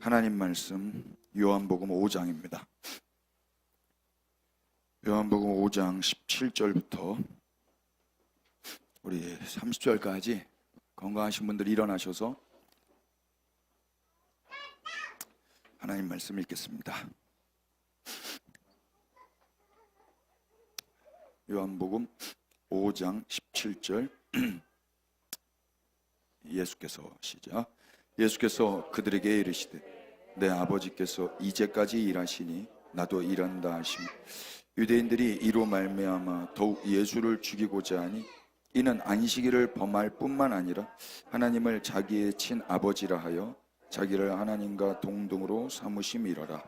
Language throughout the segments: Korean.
하나님 말씀 요한복음 5장입니다. 요한복음 5장 17절부터 우리 30절까지 건강하신 분들 일어나셔서 하나님 말씀 읽겠습니다. 요한복음 5장 17절 예수께서 시작. 예수께서 그들에게 이르시되 내 아버지께서 이제까지 일하시니 나도 일한다 하시며 유대인들이 이로 말미암아 더욱 예수를 죽이고자 하니 이는 안식일을 범할 뿐만 아니라 하나님을 자기의 친아버지라 하여 자기를 하나님과 동등으로 삼으심이로라.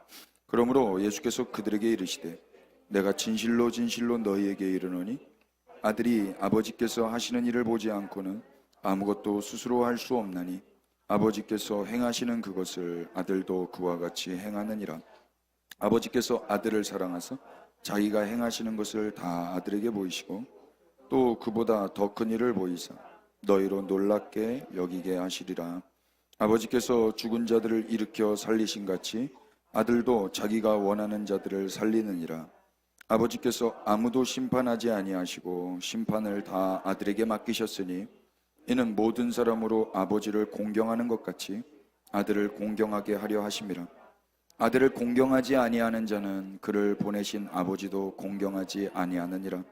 그러므로 예수께서 그들에게 이르시되 내가 진실로 진실로 너희에게 이르노니 아들이 아버지께서 하시는 일을 보지 않고는 아무것도 스스로 할 수 없나니 아버지께서 행하시는 그것을 아들도 그와 같이 행하느니라. 아버지께서 아들을 사랑하사 자기가 행하시는 것을 다 아들에게 보이시고 또 그보다 더 큰 일을 보이사 너희로 놀랍게 여기게 하시리라. 아버지께서 죽은 자들을 일으켜 살리신 같이 아들도 자기가 원하는 자들을 살리느니라. 아버지께서 아무도 심판하지 아니하시고 심판을 다 아들에게 맡기셨으니 이는 모든 사람으로 아버지를 공경하는 것 같이 아들을 공경하게 하려 하심이라. 아들을 공경하지 아니하는 자는 그를 보내신 아버지도 공경하지 아니하느니라.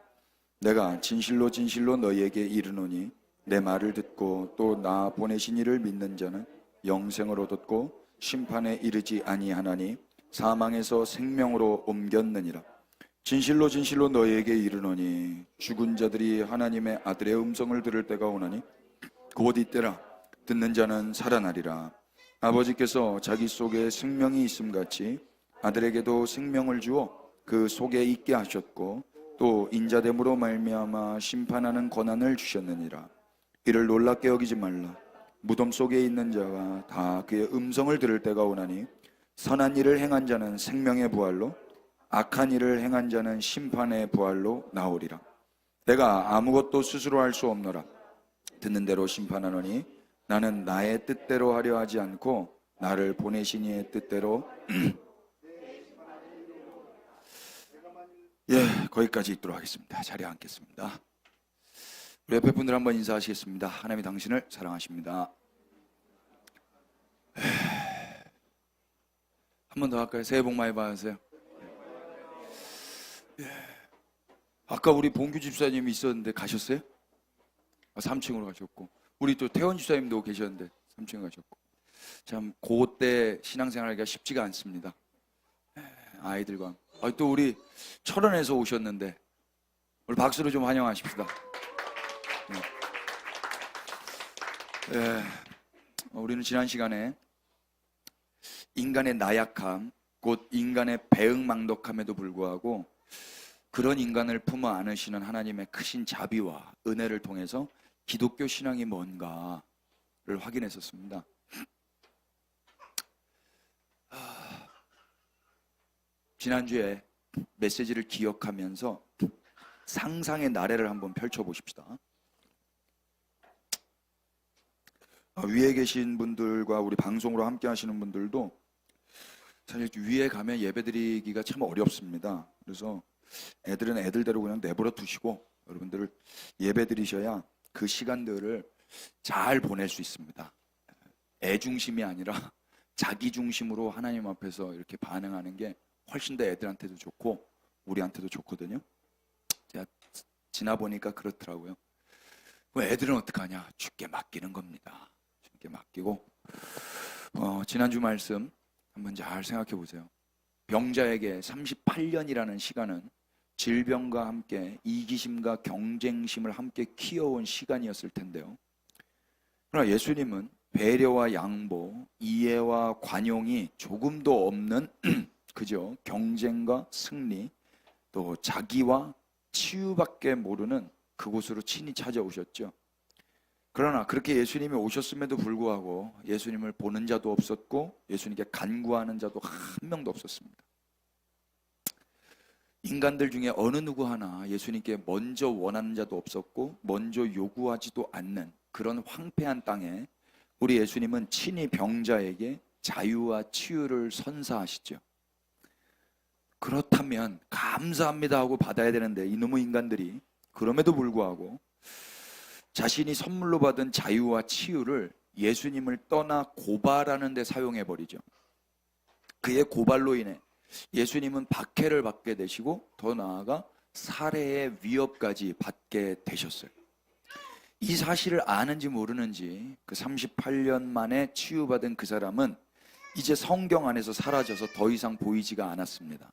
내가 진실로 진실로 너희에게 이르노니 내 말을 듣고 또 나 보내신 이를 믿는 자는 영생을 얻었고 심판에 이르지 아니하나니 사망에서 생명으로 옮겼느니라. 진실로 진실로 너희에게 이르노니 죽은 자들이 하나님의 아들의 음성을 들을 때가 오나니 곧 이때라. 듣는 자는 살아나리라. 아버지께서 자기 속에 생명이 있음같이 아들에게도 생명을 주어 그 속에 있게 하셨고 또 인자됨으로 말미암아 심판하는 권한을 주셨느니라. 이를 놀랍게 여기지 말라. 무덤 속에 있는 자가 다 그의 음성을 들을 때가 오나니 선한 일을 행한 자는 생명의 부활로 악한 일을 행한 자는 심판의 부활로 나오리라. 내가 아무것도 스스로 할 수 없노라. 듣는 대로 심판하노니 나는 나의 뜻대로 하려 하지 않고 나를 보내신 이의 뜻대로 거기까지 읽도록 하겠습니다. 자리에 앉겠습니다. 우리 옆에 분들 한번 인사하시겠습니다. 하나님이 당신을 사랑하십니다. 한 번 더 할까요? 새해 복 많이 받으세요. 아까 우리 봉규 집사님이 있었는데 가셨어요? 3층으로 가셨고 우리 또 태원 집사님도 계셨는데 3층에 가셨고 참 그때 신앙생활하기가 쉽지가 않습니다. 아이들과 또 우리 철원에서 오셨는데 오늘 박수로 좀 환영하십시다. 우리는 지난 시간에 인간의 나약함 곧 인간의 배응망덕함에도 불구하고 그런 인간을 품어 안으시는 하나님의 크신 자비와 은혜를 통해서 기독교 신앙이 뭔가를 확인했었습니다. 지난주에 메시지를 기억하면서 상상의 나래를 한번 펼쳐보십시다. 위에 계신 분들과 우리 방송으로 함께 하시는 분들도 사실 위에 가면 예배드리기가 참 어렵습니다. 그래서 애들은 애들대로 그냥 내버려 두시고 여러분들을 예배드리셔야 그 시간들을 잘 보낼 수 있습니다. 애 중심이 아니라 자기 중심으로 하나님 앞에서 이렇게 반응하는 게 훨씬 더 애들한테도 좋고 우리한테도 좋거든요. 제가 지나보니까 그렇더라고요. 애들은 어떡하냐? 주께 맡기는 겁니다. 주께 맡기고 지난주 말씀 한번 잘 생각해 보세요. 병자에게 38년이라는 시간은 질병과 함께 이기심과 경쟁심을 함께 키워온 시간이었을 텐데요. 그러나 예수님은 배려와 양보, 이해와 관용이 조금도 없는 그죠? 경쟁과 승리, 또 자기와 치유밖에 모르는 그곳으로 친히 찾아오셨죠. 그러나 그렇게 예수님이 오셨음에도 불구하고 예수님을 보는 자도 없었고 예수님께 간구하는 자도 한 명도 없었습니다. 인간들 중에 어느 누구 하나 예수님께 먼저 원하는 자도 없었고 먼저 요구하지도 않는 그런 황폐한 땅에 우리 예수님은 친히 병자에게 자유와 치유를 선사하시죠. 그렇다면 감사합니다 하고 받아야 되는데 이놈의 인간들이 그럼에도 불구하고 자신이 선물로 받은 자유와 치유를 예수님을 떠나 고발하는 데 사용해 버리죠. 그의 고발로 인해 예수님은 박해를 받게 되시고 더 나아가 살해의 위협까지 받게 되셨어요. 이 사실을 아는지 모르는지 그 38년 만에 치유받은 그 사람은 이제 성경 안에서 사라져서 더 이상 보이지가 않았습니다.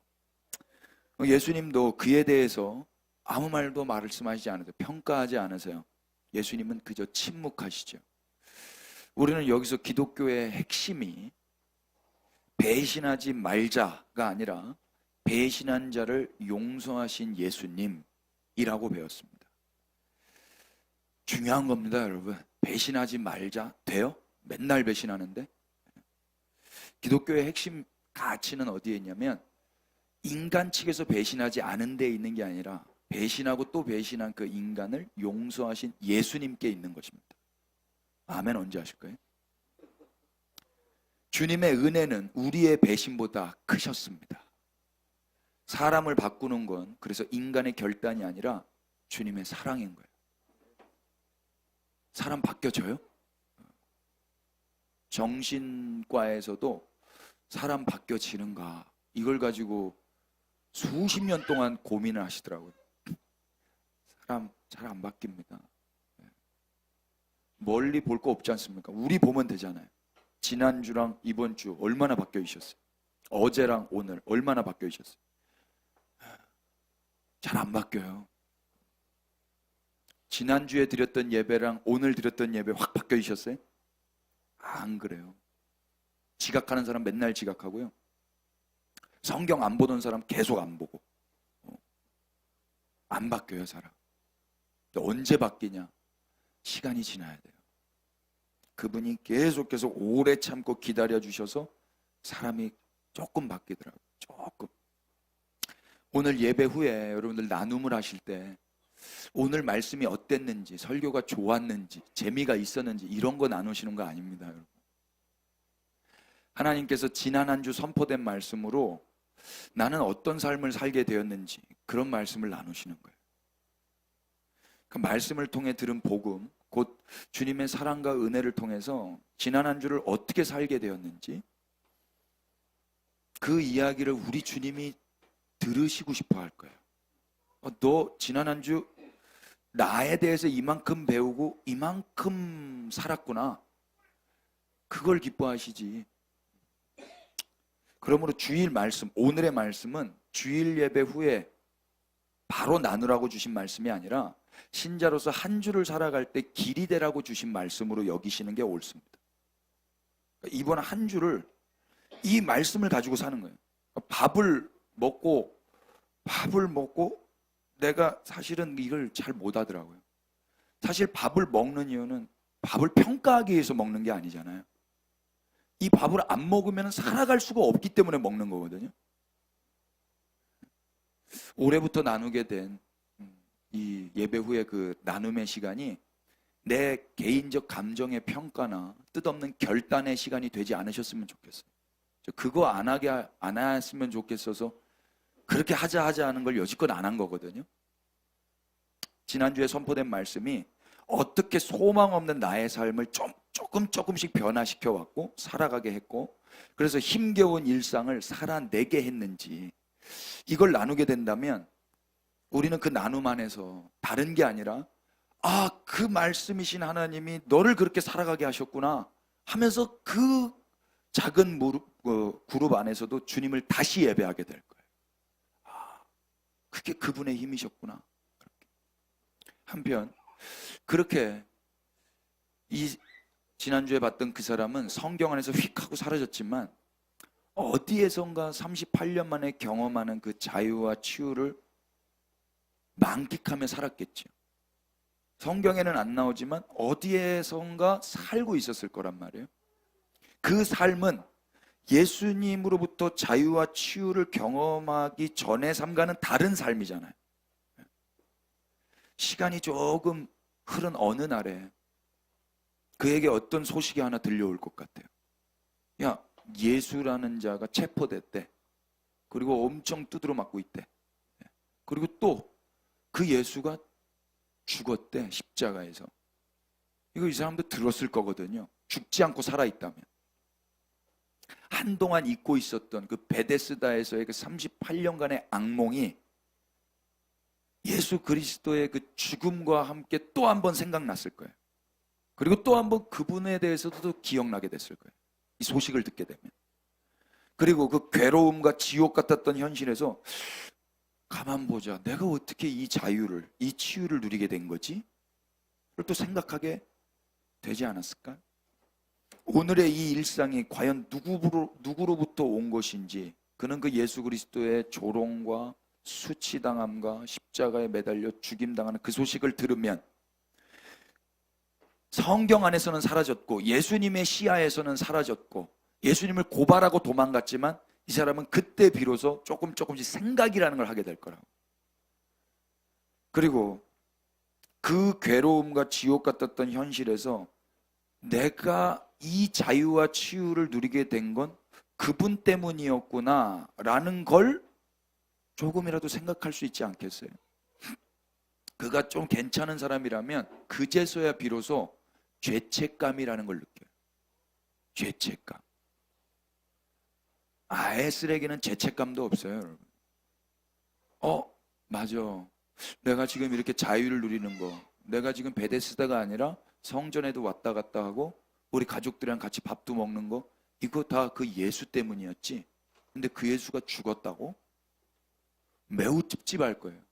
예수님도 그에 대해서 아무 말도 말씀하시지 않으세요. 평가하지 않으세요. 예수님은 그저 침묵하시죠. 우리는 여기서 기독교의 핵심이 배신하지 말자가 아니라 배신한 자를 용서하신 예수님이라고 배웠습니다. 중요한 겁니다, 여러분. 배신하지 말자 돼요? 맨날 배신하는데. 기독교의 핵심 가치는 어디에 있냐면 인간 측에서 배신하지 않은 데 있는 게 아니라 배신하고 또 배신한 그 인간을 용서하신 예수님께 있는 것입니다. 아멘. 언제 하실 거예요? 주님의 은혜는 우리의 배신보다 크셨습니다. 사람을 바꾸는 건 그래서 인간의 결단이 아니라 주님의 사랑인 거예요. 사람 바뀌어져요? 정신과에서도 사람 바뀌어지는가 이걸 가지고 수십 년 동안 고민을 하시더라고요. 사람 잘 안 바뀝니다. 멀리 볼 거 없지 않습니까? 우리 보면 되잖아요. 지난주랑 이번 주 얼마나 바뀌어 있었어요? 어제랑 오늘 얼마나 바뀌어 있었어요? 잘 안 바뀌어요. 지난주에 드렸던 예배랑 오늘 드렸던 예배 확 바뀌어 있었어요? 안 그래요. 지각하는 사람 맨날 지각하고요. 성경 안 보던 사람 계속 안 보고. 안 바뀌어요, 사람. 언제 바뀌냐? 시간이 지나야 돼요. 그분이 계속 오래 참고 기다려 주셔서 사람이 조금 바뀌더라고요. 조금. 오늘 예배 후에 여러분들 나눔을 하실 때 오늘 말씀이 어땠는지, 설교가 좋았는지, 재미가 있었는지 이런 거 나누시는 거 아닙니다, 여러분. 하나님께서 지난 한 주 선포된 말씀으로 나는 어떤 삶을 살게 되었는지 그런 말씀을 나누시는 거예요. 그 말씀을 통해 들은 복음, 곧 주님의 사랑과 은혜를 통해서 지난 한 주를 어떻게 살게 되었는지 그 이야기를 우리 주님이 들으시고 싶어 할 거예요. 너 지난 한 주 나에 대해서 이만큼 배우고 이만큼 살았구나. 그걸 기뻐하시지. 그러므로 주일 말씀, 오늘의 말씀은 주일 예배 후에 바로 나누라고 주신 말씀이 아니라 신자로서 한 주를 살아갈 때 길이 되라고 주신 말씀으로 여기시는 게 옳습니다. 이번 한 주를 이 말씀을 가지고 사는 거예요. 밥을 먹고 내가 사실은 이걸 잘 못 하더라고요. 사실 밥을 먹는 이유는 밥을 평가하기 위해서 먹는 게 아니잖아요. 이 밥을 안 먹으면 살아갈 수가 없기 때문에 먹는 거거든요. 올해부터 나누게 된 이 예배 후에 그 나눔의 시간이 내 개인적 감정의 평가나 뜻없는 결단의 시간이 되지 않으셨으면 좋겠어요. 그거 안 했으면 좋겠어서 그렇게 하자 하는 걸 여지껏 안 한 거거든요. 지난주에 선포된 말씀이 어떻게 소망 없는 나의 삶을 조금씩 변화시켜 왔고 살아가게 했고 그래서 힘겨운 일상을 살아내게 했는지 이걸 나누게 된다면 우리는 그 나눔 안에서 다른 게 아니라 그 말씀이신 하나님이 너를 그렇게 살아가게 하셨구나 하면서 그 작은 그룹 안에서도 주님을 다시 예배하게 될 거예요. 그게 그분의 힘이셨구나. 한편 그렇게 지난주에 봤던 그 사람은 성경 안에서 휙 하고 사라졌지만 어디에선가 38년 만에 경험하는 그 자유와 치유를 만끽하며 살았겠죠. 성경에는 안 나오지만 어디에선가 살고 있었을 거란 말이에요. 그 삶은 예수님으로부터 자유와 치유를 경험하기 전의 삶과는 다른 삶이잖아요. 시간이 조금 흐른 어느 날에 그에게 어떤 소식이 하나 들려올 것 같아요. 야, 예수라는 자가 체포됐대. 그리고 엄청 두드러 맞고 있대. 그리고 또 그 예수가 죽었대, 십자가에서. 이거 이 사람도 들었을 거거든요. 죽지 않고 살아있다면. 한동안 잊고 있었던 그 베데스다에서의 그 38년간의 악몽이 예수 그리스도의 그 죽음과 함께 또 한 번 생각났을 거예요. 그리고 또 한 번 그분에 대해서도 기억나게 됐을 거예요. 이 소식을 듣게 되면. 그리고 그 괴로움과 지옥 같았던 현실에서 가만 보자. 내가 어떻게 이 자유를, 이 치유를 누리게 된 거지? 그걸 또 생각하게 되지 않았을까? 오늘의 이 일상이 과연 누구로부터 온 것인지, 그는 그 예수 그리스도의 조롱과 수치당함과 십자가에 매달려 죽임당하는 그 소식을 들으면 성경 안에서는 사라졌고 예수님의 시야에서는 사라졌고 예수님을 고발하고 도망갔지만 이 사람은 그때 비로소 조금씩 생각이라는 걸 하게 될 거라고. 그리고 그 괴로움과 지옥 같았던 현실에서 내가 이 자유와 치유를 누리게 된 건 그분 때문이었구나 라는 걸 조금이라도 생각할 수 있지 않겠어요? 그가 좀 괜찮은 사람이라면 그제서야 비로소 죄책감이라는 걸 느껴요. 죄책감. 아예 쓰레기는 죄책감도 없어요, 여러분. 맞아. 내가 지금 이렇게 자유를 누리는 거, 내가 지금 베데스다가 아니라 성전에도 왔다 갔다 하고 우리 가족들이랑 같이 밥도 먹는 거, 이거 다 그 예수 때문이었지. 근데 그 예수가 죽었다고? 매우 찝찝할 거예요.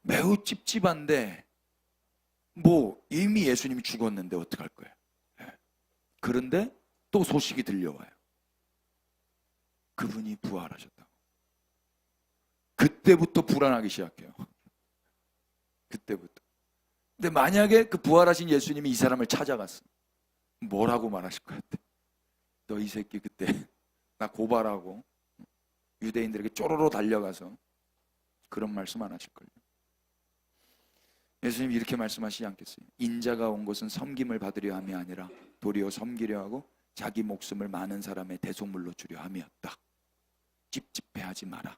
매우 찝찝한데 뭐 이미 예수님이 죽었는데 어떡할 거예요? 그런데 또 소식이 들려와요. 그분이 부활하셨다고. 그때부터 불안하기 시작해요. 그때부터. 근데 만약에 그 부활하신 예수님이 이 사람을 찾아갔어. 뭐라고 말하실 것 같아? 너 이 새끼 그때 나 고발하고 유대인들에게 쪼로로 달려가서 그런 말씀 안 하실 거예요. 예수님이 이렇게 말씀하시지 않겠어요? 인자가 온 것은 섬김을 받으려 함이 아니라 도리어 섬기려 하고 자기 목숨을 많은 사람의 대속물로 주려 함이었다. 찝찝해하지 마라.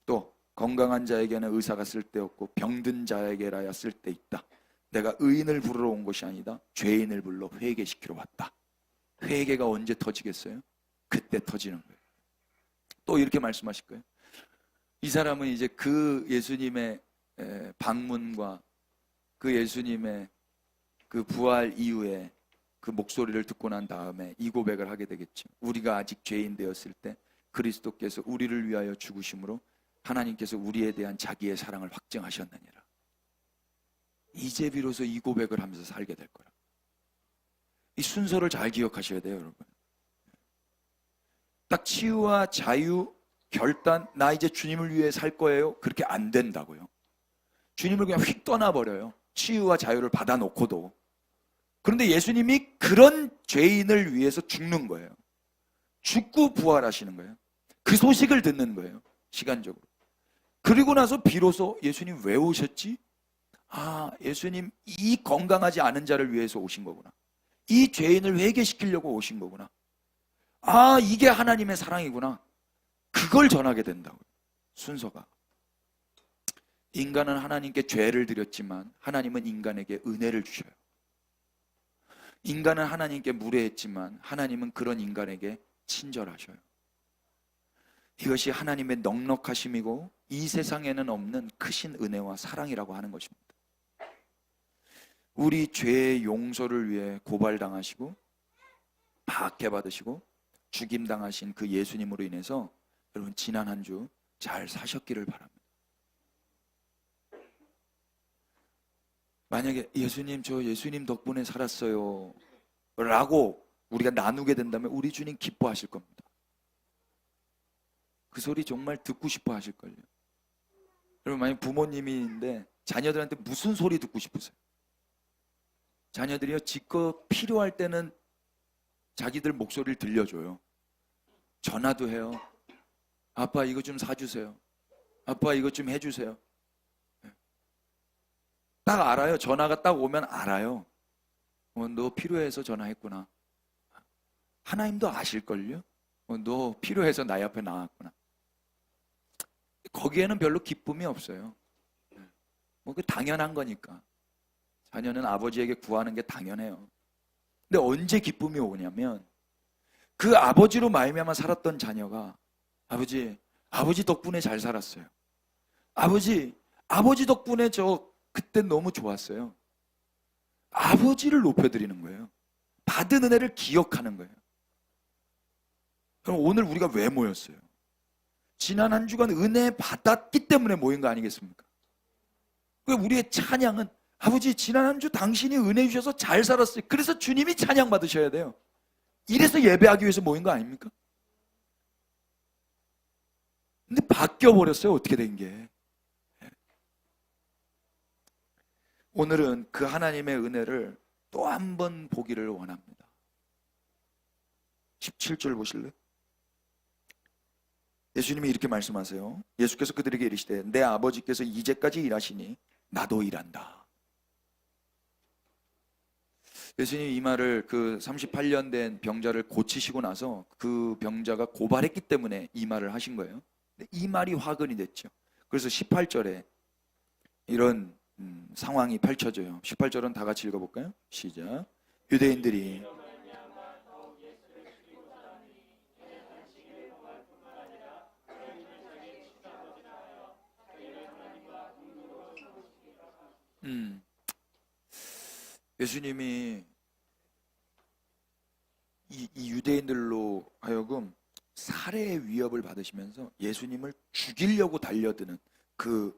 또 건강한 자에게는 의사가 쓸데없고 병든 자에게라야 쓸데있다. 내가 의인을 부르러 온 것이 아니다. 죄인을 불러 회개시키러 왔다. 회개가 언제 터지겠어요? 그때 터지는 거예요. 또 이렇게 말씀하실 거예요. 이 사람은 이제 그 예수님의 방문과 그 예수님의 그 부활 이후에 그 목소리를 듣고 난 다음에 이 고백을 하게 되겠죠. 우리가 아직 죄인 되었을 때 그리스도께서 우리를 위하여 죽으심으로 하나님께서 우리에 대한 자기의 사랑을 확증하셨느니라. 이제 비로소 이 고백을 하면서 살게 될 거라. 이 순서를 잘 기억하셔야 돼요, 여러분. 딱 치유와 자유, 결단, 나 이제 주님을 위해 살 거예요. 그렇게 안 된다고요. 주님을 그냥 휙 떠나버려요. 치유와 자유를 받아놓고도. 그런데 예수님이 그런 죄인을 위해서 죽는 거예요. 죽고 부활하시는 거예요. 그 소식을 듣는 거예요. 시간적으로. 그리고 나서 비로소 예수님 왜 오셨지? 예수님 이 건강하지 않은 자를 위해서 오신 거구나. 이 죄인을 회개시키려고 오신 거구나. 이게 하나님의 사랑이구나. 그걸 전하게 된다고요. 순서가. 인간은 하나님께 죄를 드렸지만 하나님은 인간에게 은혜를 주셔요. 인간은 하나님께 무례했지만 하나님은 그런 인간에게 친절하셔요. 이것이 하나님의 넉넉하심이고 이 세상에는 없는 크신 은혜와 사랑이라고 하는 것입니다. 우리 죄의 용서를 위해 고발당하시고 박해받으시고 죽임당하신 그 예수님으로 인해서 여러분 지난 한 주 잘 사셨기를 바랍니다. 만약에 예수님 저 예수님 덕분에 살았어요 라고 우리가 나누게 된다면 우리 주님 기뻐하실 겁니다. 그 소리 정말 듣고 싶어 하실걸요. 여러분 만약 부모님인데 자녀들한테 무슨 소리 듣고 싶으세요? 자녀들이요 지껏 필요할 때는 자기들 목소리를 들려줘요. 전화도 해요. 아빠 이거 좀 사주세요. 아빠 이거 좀 해주세요. 딱 알아요. 전화가 딱 오면 알아요. 너 필요해서 전화했구나. 하나님도 아실걸요? 너 필요해서 나의 앞에 나왔구나. 거기에는 별로 기쁨이 없어요. 그 당연한 거니까. 자녀는 아버지에게 구하는 게 당연해요. 근데 언제 기쁨이 오냐면 그 아버지로 말미암아 살았던 자녀가 아버지 덕분에 잘 살았어요. 아버지 덕분에 저 그때 너무 좋았어요. 아버지를 높여드리는 거예요. 받은 은혜를 기억하는 거예요. 그럼 오늘 우리가 왜 모였어요? 지난 한 주간 은혜 받았기 때문에 모인 거 아니겠습니까? 우리의 찬양은 아버지 지난 한 주 당신이 은혜 주셔서 잘 살았어요. 그래서 주님이 찬양 받으셔야 돼요. 이래서 예배하기 위해서 모인 거 아닙니까? 근데 바뀌어버렸어요. 어떻게 된 게. 오늘은 그 하나님의 은혜를 또 한 번 보기를 원합니다. 17절 보실래요? 예수님이 이렇게 말씀하세요. 예수께서 그들에게 이르시되 내 아버지께서 이제까지 일하시니 나도 일한다. 예수님이 이 말을 그 38년 된 병자를 고치시고 나서 그 병자가 고발했기 때문에 이 말을 하신 거예요. 이 말이 화근이 됐죠. 그래서 18절에 이런 상황이 펼쳐져요. 18절은 다 같이 읽어볼까요? 시작. 유대인들이 예수님이 이 유대인들로 하여금 살해의 위협을 받으시면서 예수님을 죽이려고 달려드는 그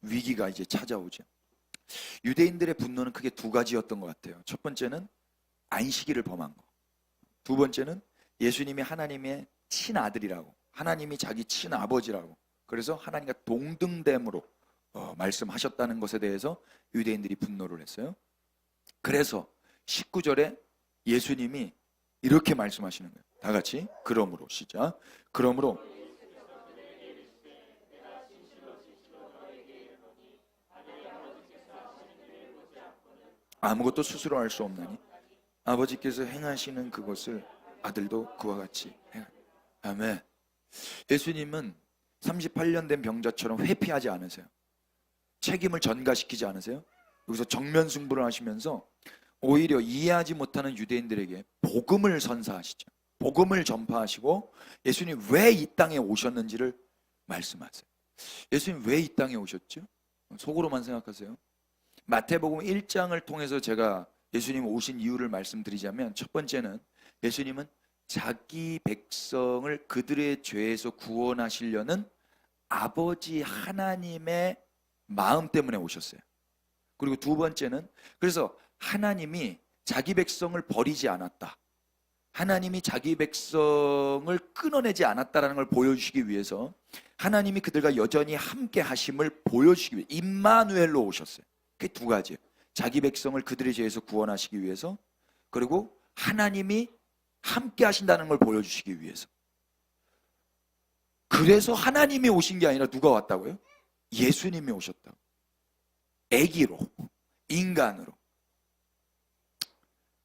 위기가 이제 찾아오죠. 유대인들의 분노는 크게 두 가지였던 것 같아요. 첫 번째는 안식일을 범한 거. 두 번째는 예수님이 하나님의 친아들이라고, 하나님이 자기 친아버지라고, 그래서 하나님과 동등됨으로 말씀하셨다는 것에 대해서 유대인들이 분노를 했어요. 그래서 19절에 예수님이 이렇게 말씀하시는 거예요. 다 같이 그러므로 시작. 그러므로 아무것도 스스로 할 수 없나니 아버지께서 행하시는 그것을 아들도 그와 같이 행하니. 아멘. 예수님은 38년 된 병자처럼 회피하지 않으세요. 책임을 전가시키지 않으세요. 여기서 정면 승부를 하시면서 오히려 이해하지 못하는 유대인들에게 복음을 선사하시죠. 복음을 전파하시고 예수님 왜 이 땅에 오셨는지를 말씀하세요. 예수님 왜 이 땅에 오셨죠? 속으로만 생각하세요. 마태복음 1장을 통해서 제가 예수님 오신 이유를 말씀드리자면, 첫 번째는 예수님은 자기 백성을 그들의 죄에서 구원하시려는 아버지 하나님의 마음 때문에 오셨어요. 그리고 두 번째는, 그래서 하나님이 자기 백성을 버리지 않았다, 하나님이 자기 백성을 끊어내지 않았다라는 걸 보여주시기 위해서, 하나님이 그들과 여전히 함께 하심을 보여주시기 위해 임마누엘로 오셨어요. 그게 두 가지예요. 자기 백성을 그들의 죄에서 구원하시기 위해서, 그리고 하나님이 함께 하신다는 걸 보여주시기 위해서. 그래서 하나님이 오신 게 아니라 누가 왔다고요? 예수님이 오셨다고. 애기로, 인간으로.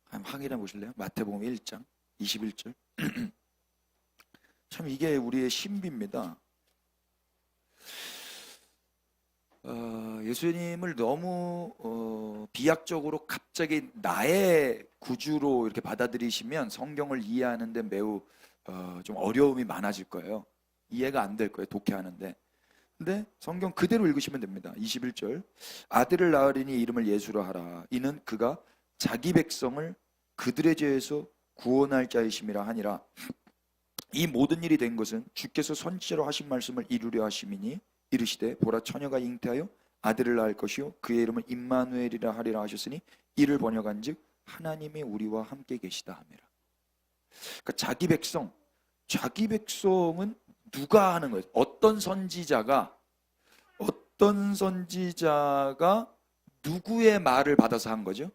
한번 확인해 보실래요? 마태복음 1장 21절. 참 이게 우리의 신비입니다. 예수님을 너무 비약적으로 갑자기 나의 구주로 이렇게 받아들이시면 성경을 이해하는데 매우 좀 어려움이 많아질 거예요. 이해가 안 될 거예요, 독해하는데. 근데 성경 그대로 읽으시면 됩니다. 21절. 아들을 낳으리니 이름을 예수로 하라. 이는 그가 자기 백성을 그들의 죄에서 구원할 자이심이라 하니라. 이 모든 일이 된 것은 주께서 선지자로 하신 말씀을 이루려 하심이니, 이르시되 보라 처녀가 잉태하여 아들을 낳을 것이요 그의 이름을 임마누엘이라 하리라 하셨으니, 이를 번역한즉 하나님이 우리와 함께 계시다 함이라. 그러니까 자기 백성은 누가 하는 거예요? 어떤 선지자가 누구의 말을 받아서 한 거죠?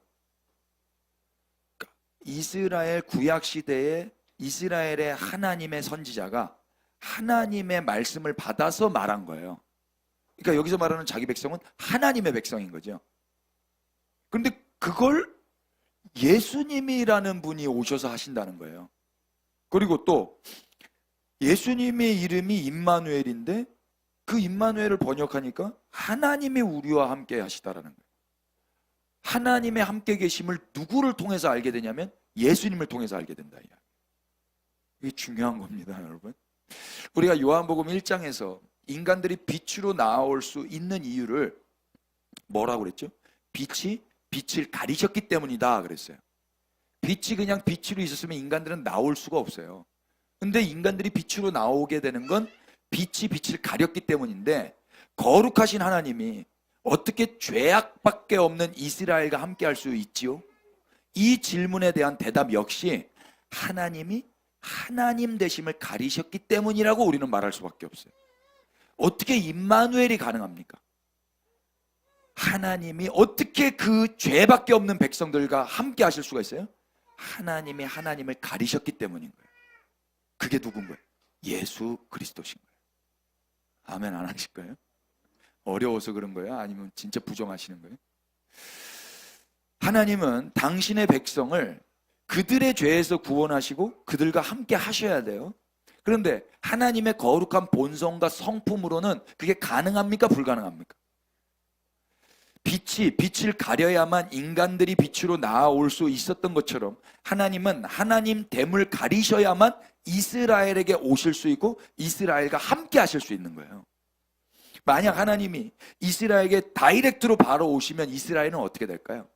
그러니까 이스라엘 구약 시대에 이스라엘의 하나님의 선지자가 하나님의 말씀을 받아서 말한 거예요. 그러니까 여기서 말하는 자기 백성은 하나님의 백성인 거죠. 그런데 그걸 예수님이라는 분이 오셔서 하신다는 거예요. 그리고 또 예수님의 이름이 임마누엘인데 그 임마누엘을 번역하니까 하나님이 우리와 함께 하시다라는 거예요. 하나님의 함께 계심을 누구를 통해서 알게 되냐면 예수님을 통해서 알게 된다. 이게 중요한 겁니다, 여러분. 우리가 요한복음 1장에서 인간들이 빛으로 나올 수 있는 이유를 뭐라고 그랬죠? 빛이 빛을 가리셨기 때문이다 그랬어요. 빛이 그냥 빛으로 있었으면 인간들은 나올 수가 없어요. 근데 인간들이 빛으로 나오게 되는 건 빛이 빛을 가렸기 때문인데, 거룩하신 하나님이 어떻게 죄악밖에 없는 이스라엘과 함께 할 수 있지요? 이 질문에 대한 대답 역시 하나님이 하나님 되심을 가리셨기 때문이라고 우리는 말할 수밖에 없어요. 어떻게 임마누엘이 가능합니까? 하나님이 어떻게 그 죄밖에 없는 백성들과 함께 하실 수가 있어요? 하나님이 하나님을 가리셨기 때문인 거예요. 그게 누군 거예요? 예수 그리스도신 거예요. 아멘 안 하실 거예요? 어려워서 그런 거예요? 아니면 진짜 부정하시는 거예요? 하나님은 당신의 백성을 그들의 죄에서 구원하시고 그들과 함께 하셔야 돼요. 그런데 하나님의 거룩한 본성과 성품으로는 그게 가능합니까? 불가능합니까? 빛을 가려야만 인간들이 빛으로 나아올 수 있었던 것처럼 하나님은 하나님 됨을 가리셔야만 이스라엘에게 오실 수 있고 이스라엘과 함께 하실 수 있는 거예요. 만약 하나님이 이스라엘에게 다이렉트로 바로 오시면 이스라엘은 어떻게 될까요?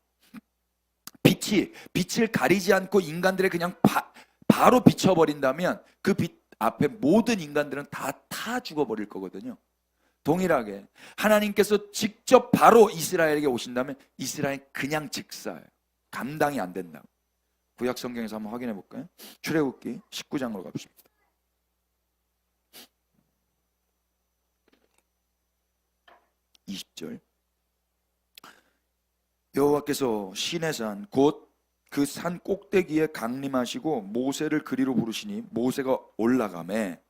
빛을 가리지 않고 인간들을 그냥 바로 비춰버린다면 그 빛 앞에 모든 인간들은 다 타 죽어버릴 거거든요. 동일하게 하나님께서 직접 바로 이스라엘에게 오신다면 이스라엘 그냥 즉사예요. 감당이 안 된다고. 구약 성경에서 한번 확인해 볼까요? 출애굽기 19장으로 갑시다. (20절) 여호와께서 시내산 곧 그 산 꼭대기에 강림하시고 모세를 그리로 부르시니 모세가 올라가매.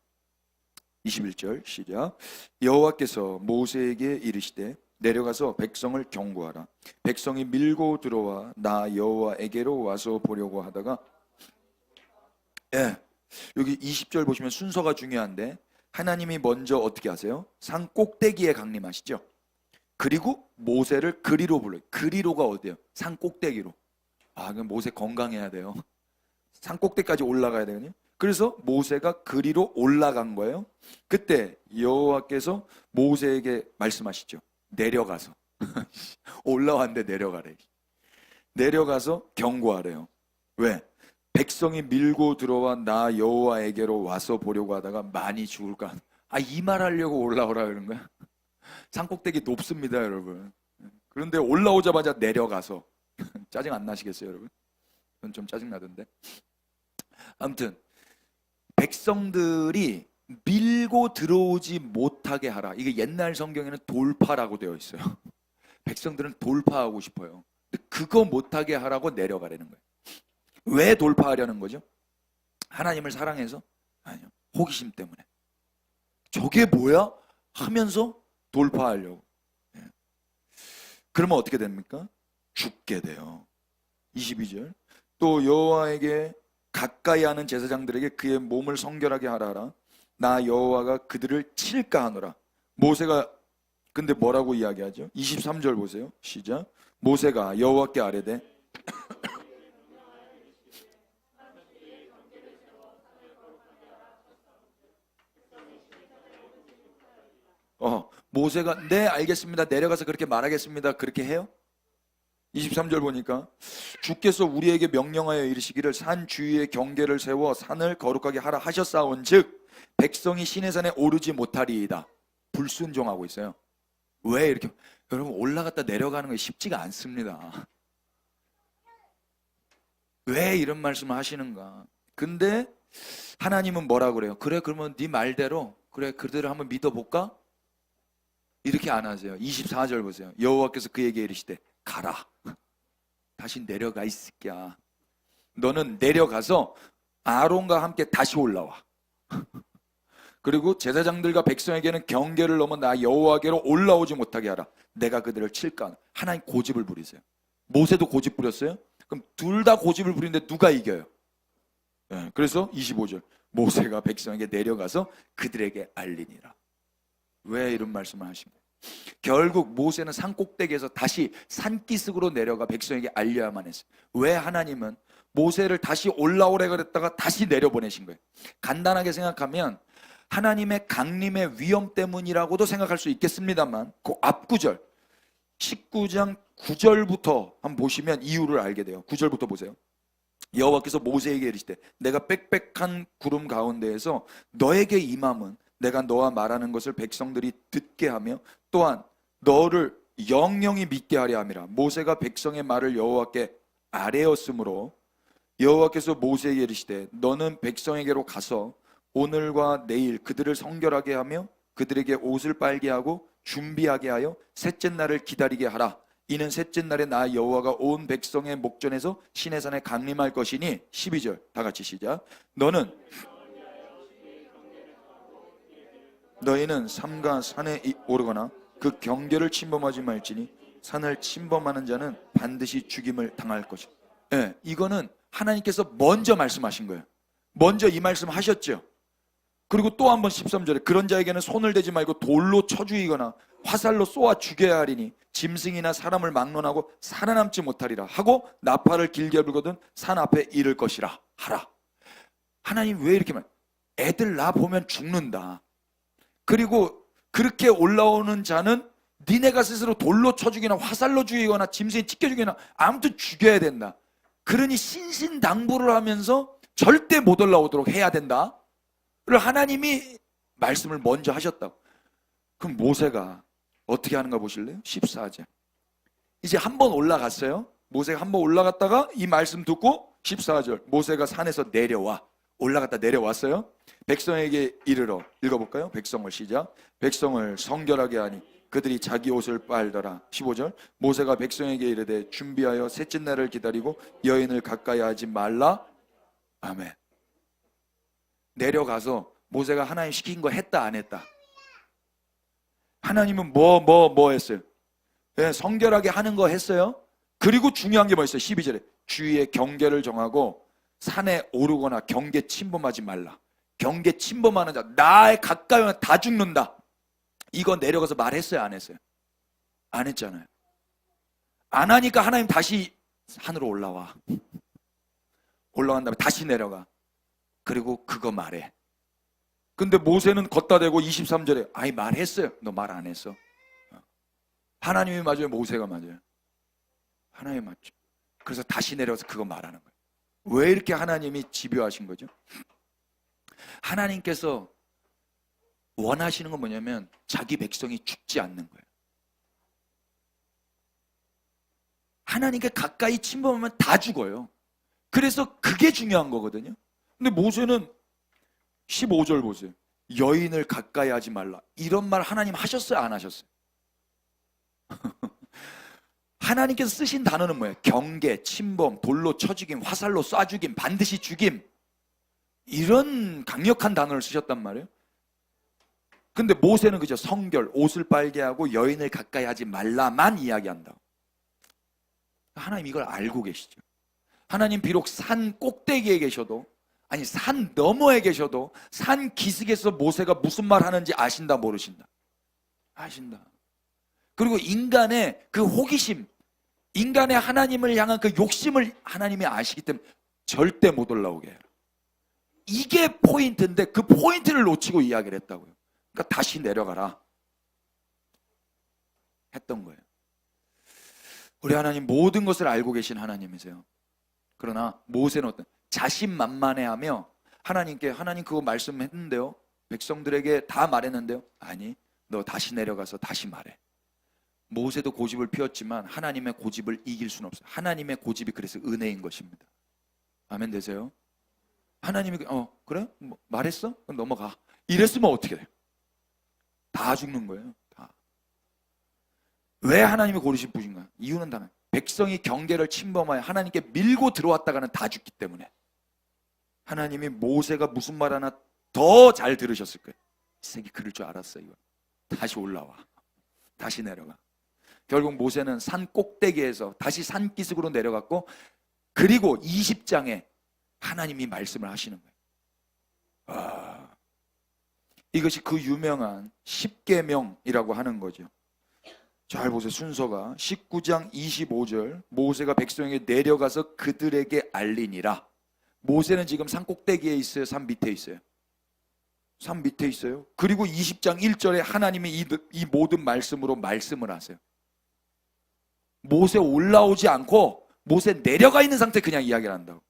21절 시작. 여호와께서 모세에게 이르시되 내려가서 백성을 경고하라. 백성이 밀고 들어와 나 여호와에게로 와서 보려고 하다가, 여기 20절 보시면 순서가 중요한데 하나님이 먼저 어떻게 하세요? 산 꼭대기에 강림하시죠. 그리고 모세를 그리로 불러요. 그리로가 어디예요? 산 꼭대기로. 그럼 모세 건강해야 돼요. 산 꼭대기까지 올라가야 되거든요. 그래서 모세가 그리로 올라간 거예요. 그때 여호와께서 모세에게 말씀하시죠. 내려가서 올라왔는데 내려가래. 내려가서 경고하래요. 왜? 백성이 밀고 들어와 나 여호와에게로 와서 보려고 하다가 많이 죽을까. 이 말하려고 올라오라 그런 거야. 산꼭대기 높습니다, 여러분. 그런데 올라오자마자 내려가서 짜증 안 나시겠어요, 여러분? 그건 좀 짜증 나던데. 아무튼 백성들이 밀고 들어오지 못하게 하라. 이게 옛날 성경에는 돌파라고 되어 있어요. 백성들은 돌파하고 싶어요. 근데 그거 못하게 하라고 내려가라는 거예요. 왜 돌파하려는 거죠? 하나님을 사랑해서? 아니요. 호기심 때문에. 저게 뭐야? 하면서 돌파하려고. 그러면 어떻게 됩니까? 죽게 돼요. 22절. 또 여호와에게 가까이 하는 제사장들에게 그의 몸을 성결하게 하라. 나 여호와가 그들을 칠까 하노라. 모세가 근데 뭐라고 이야기하죠? 23절 보세요. 시작. 모세가 여호와께 아뢰되 모세가 네 알겠습니다. 내려가서 그렇게 말하겠습니다. 그렇게 해요? 23절 보니까 주께서 우리에게 명령하여 이르시기를 산 주위에 경계를 세워 산을 거룩하게 하라 하셨사온즉 백성이 시내산에 오르지 못하리이다. 불순종하고 있어요. 왜 이렇게? 여러분 올라갔다 내려가는 게 쉽지가 않습니다. 왜 이런 말씀을 하시는가? 근데 하나님은 뭐라고 그래요? 그래 그러면 네 말대로 그래 그들을 한번 믿어볼까? 이렇게 안 하세요. 24절 보세요. 여호와께서 그에게 이르시되 가라. 다시 내려가 이 새끼야. 너는 내려가서 아론과 함께 다시 올라와. 그리고 제사장들과 백성에게는 경계를 넘어 나 여호와께로 올라오지 못하게 하라. 내가 그들을 칠까. 하나님 고집을 부리세요. 모세도 고집 부렸어요. 그럼 둘 다 고집을 부리는데 누가 이겨요? 예, 그래서 25절 모세가 백성에게 내려가서 그들에게 알리니라. 왜 이런 말씀을 하신 거예요? 결국 모세는 산 꼭대기에서 다시 산기슭으로 내려가 백성에게 알려야만 했어요. 왜 하나님은 모세를 다시 올라오래 그랬다가 다시 내려보내신 거예요? 간단하게 생각하면 하나님의 강림의 위험 때문이라고도 생각할 수 있겠습니다만 그 앞구절 19장 9절부터 한번 보시면 이유를 알게 돼요. 9절부터 보세요. 여호와께서 모세에게 이르시되 내가 빽빽한 구름 가운데에서 너에게 임함은 내가 너와 말하는 것을 백성들이 듣게 하며 또한 너를 영영이 믿게 하려 함이라. 모세가 백성의 말을 여호와께 아뢰었으므로 여호와께서 모세에게 이르시되 너는 백성에게로 가서 오늘과 내일 그들을 성결하게 하며 그들에게 옷을 빨게 하고 준비하게 하여 셋째 날을 기다리게 하라. 이는 셋째 날에 나 여호와가 온 백성의 목전에서 시내산에 강림할 것이니 12절 다 같이 시작. 너희는 삼가 산에 오르거나 그 경계를 침범하지 말지니 산을 침범하는 자는 반드시 죽임을 당할 것이다. 예, 이거는 하나님께서 먼저 말씀하신 거예요. 먼저 이 말씀 하셨죠. 그리고 또 한 번 13절에 그런 자에게는 손을 대지 말고 돌로 쳐 죽이거나 화살로 쏘아 죽여야 하리니 짐승이나 사람을 막론하고 살아남지 못하리라 하고 나팔을 길게 불거든 산 앞에 이를 것이라 하라. 하나님 왜 이렇게 말? 애들 나 보면 죽는다. 그리고 그렇게 올라오는 자는 니네가 스스로 돌로 쳐 죽이나 화살로 죽이거나 짐승에 찢겨 죽이나 아무튼 죽여야 된다. 그러니 신신당부를 하면서 절대 못 올라오도록 해야 된다. 를 하나님이 말씀을 먼저 하셨다고. 그럼 모세가 어떻게 하는가 보실래요? 14절. 이제 한 번 올라갔어요. 모세가 한 번 올라갔다가 이 말씀 듣고 14절 모세가 산에서 내려와. 올라갔다 내려왔어요. 백성에게 이르러 읽어볼까요? 백성을 시작. 백성을 성결하게 하니 그들이 자기 옷을 빨더라. 15절 모세가 백성에게 이르되 준비하여 셋째 날을 기다리고 여인을 가까이 하지 말라. 아멘. 내려가서 모세가 하나님 시킨 거 했다 안 했다? 하나님은 뭐 했어요? 네, 성결하게 하는 거 했어요. 그리고 중요한 게 뭐 있어요? 12절에 주위의 경계를 정하고 산에 오르거나 경계 침범하지 말라. 경계 침범하는 자 나에 가까이 오면 다 죽는다. 이거 내려가서 말했어요 안 했어요? 안 했잖아요. 안 하니까 하나님 다시 산으로 올라와. 올라간 다음에 다시 내려가. 그리고 그거 말해. 근데 모세는 걷다 대고 23절에 아이 말했어요. 너 말 안 했어. 하나님이 맞아요? 모세가 맞아요? 하나님이 맞죠. 그래서 다시 내려와서 그거 말하는 거예요. 왜 이렇게 하나님이 집요하신 거죠? 하나님께서 원하시는 건 뭐냐면 자기 백성이 죽지 않는 거예요. 하나님께 가까이 침범하면 다 죽어요. 그래서 그게 중요한 거거든요. 근데 모세는 15절 보세요. 여인을 가까이 하지 말라. 이런 말 하나님 하셨어요? 안 하셨어요? 하나님께서 쓰신 단어는 뭐예요? 경계, 침범, 돌로 쳐 죽임, 화살로 쏴 죽임, 반드시 죽임. 이런 강력한 단어를 쓰셨단 말이에요. 근데 모세는 그저 성결, 옷을 빨게 하고 여인을 가까이 하지 말라만 이야기한다. 하나님 이걸 알고 계시죠. 하나님 비록 산 꼭대기에 계셔도 아니 산 너머에 계셔도 산 기슭에서 모세가 무슨 말 하는지 아신다 모르신다? 아신다. 그리고 인간의 그 호기심, 인간의 하나님을 향한 그 욕심을 하나님이 아시기 때문에 절대 못 올라오게 해요. 이게 포인트인데 그 포인트를 놓치고 이야기를 했다고요. 그러니까 다시 내려가라 했던 거예요. 우리 하나님 모든 것을 알고 계신 하나님이세요. 그러나 모세는 어떤 자신만만해하며 하나님께 하나님 그거 말씀했는데요. 백성들에게 다 말했는데요. 아니 너 다시 내려가서 다시 말해. 모세도 고집을 피웠지만 하나님의 고집을 이길 수는 없어요. 하나님의 고집이 그래서 은혜인 것입니다. 아멘 되세요? 하나님이 그래? 뭐, 말했어? 그럼 넘어가. 이랬으면 어떻게 돼요? 다 죽는 거예요. 다. 왜 하나님이 고르신 분인가요? 이유는 다 백성이 경계를 침범하여 하나님께 밀고 들어왔다가는 다 죽기 때문에 하나님이 모세가 무슨 말 하나 더 잘 들으셨을 거예요. 이 새끼 그럴 줄 알았어. 이거 다시 올라와. 다시 내려가. 결국 모세는 산 꼭대기에서 다시 산기슭으로 내려갔고 그리고 20장에 하나님이 말씀을 하시는 거예요. 이것이 그 유명한 십계명이라고 하는 거죠. 잘 보세요. 순서가 19장 25절, 모세가 백성에게 내려가서 그들에게 알리니라. 모세는 지금 산 꼭대기에 있어요? 산 밑에 있어요? 산 밑에 있어요. 그리고 20장 1절에 하나님이 이 모든 말씀으로 말씀을 하세요. 모세 올라오지 않고 모세 내려가 있는 상태 그냥 이야기를 한다고.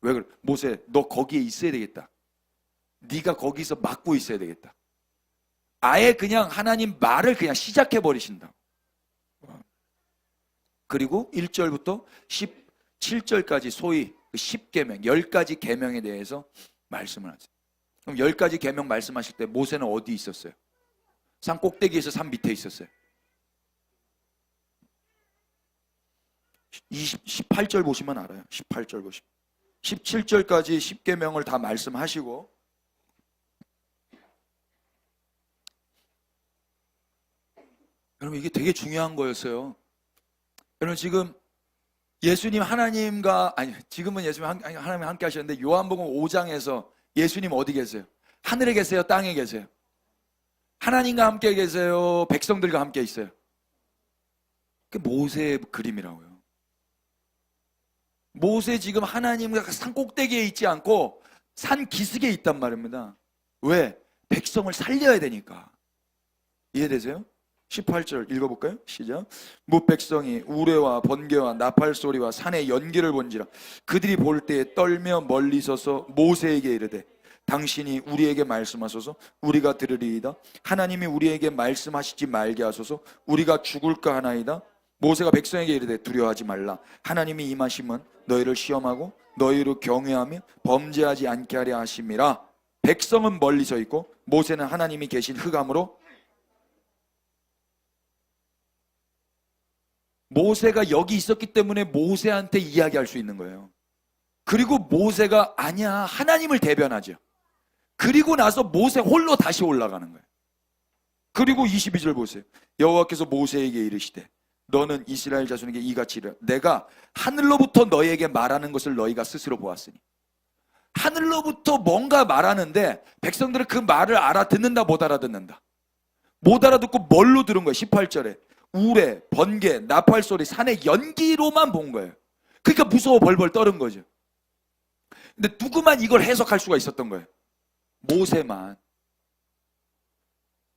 왜 그래? 모세 너 거기에 있어야 되겠다. 네가 거기서 막고 있어야 되겠다. 아예 그냥 하나님 말을 그냥 시작해 버리신다. 그리고 1절부터 17절까지 소위 10계명, 10가지 계명에 대해서 말씀을 하세요. 그럼 10가지 계명 말씀하실 때 모세는 어디 있었어요? 산 꼭대기에서 산 밑에 있었어요. 18절 보시면 알아요. 18절 보시면. 17절까지 10계명을 다 말씀하시고 여러분 이게 되게 중요한 거였어요. 여러분 지금 예수님 하나님과 지금은 예수님 하나님 함께 하셨는데 요한복음 5장에서 예수님 어디 계세요? 하늘에 계세요? 땅에 계세요? 하나님과 함께 계세요? 백성들과 함께 있어요? 그게 모세의 그림이라고요. 모세 지금 하나님과 산 꼭대기에 있지 않고 산 기슭에 있단 말입니다. 왜? 백성을 살려야 되니까. 이해되세요? 18절 읽어볼까요? 시작. 뭇 백성이 우레와 번개와 나팔 소리와 산의 연기를 본지라 그들이 볼 때에 떨며 멀리 서서 모세에게 이르되 당신이 우리에게 말씀하소서 우리가 들으리이다. 하나님이 우리에게 말씀하시지 말게 하소서 우리가 죽을까 하나이다. 모세가 백성에게 이르되 두려워하지 말라. 하나님이 임하심은 너희를 시험하고 너희로 경외하며 범죄하지 않게 하려 하심이라. 백성은 멀리 서 있고 모세는 하나님이 계신 흑암으로. 모세가 여기 있었기 때문에 모세한테 이야기할 수 있는 거예요. 그리고 모세가 아니야 하나님을 대변하죠. 그리고 나서 모세 홀로 다시 올라가는 거예요. 그리고 22절 보세요. 여호와께서 모세에게 이르시되 너는 이스라엘 자손에게 이같이 이르라. 내가 하늘로부터 너희에게 말하는 것을 너희가 스스로 보았으니. 하늘로부터 뭔가 말하는데 백성들은 그 말을 알아듣는다 못 알아듣는다. 못 알아듣고 뭘로 들은 거예요? 18절에 우레, 번개, 나팔 소리, 산의 연기로만 본 거예요. 그러니까 무서워 벌벌 떠는 거죠. 근데 누구만 이걸 해석할 수가 있었던 거예요? 모세만.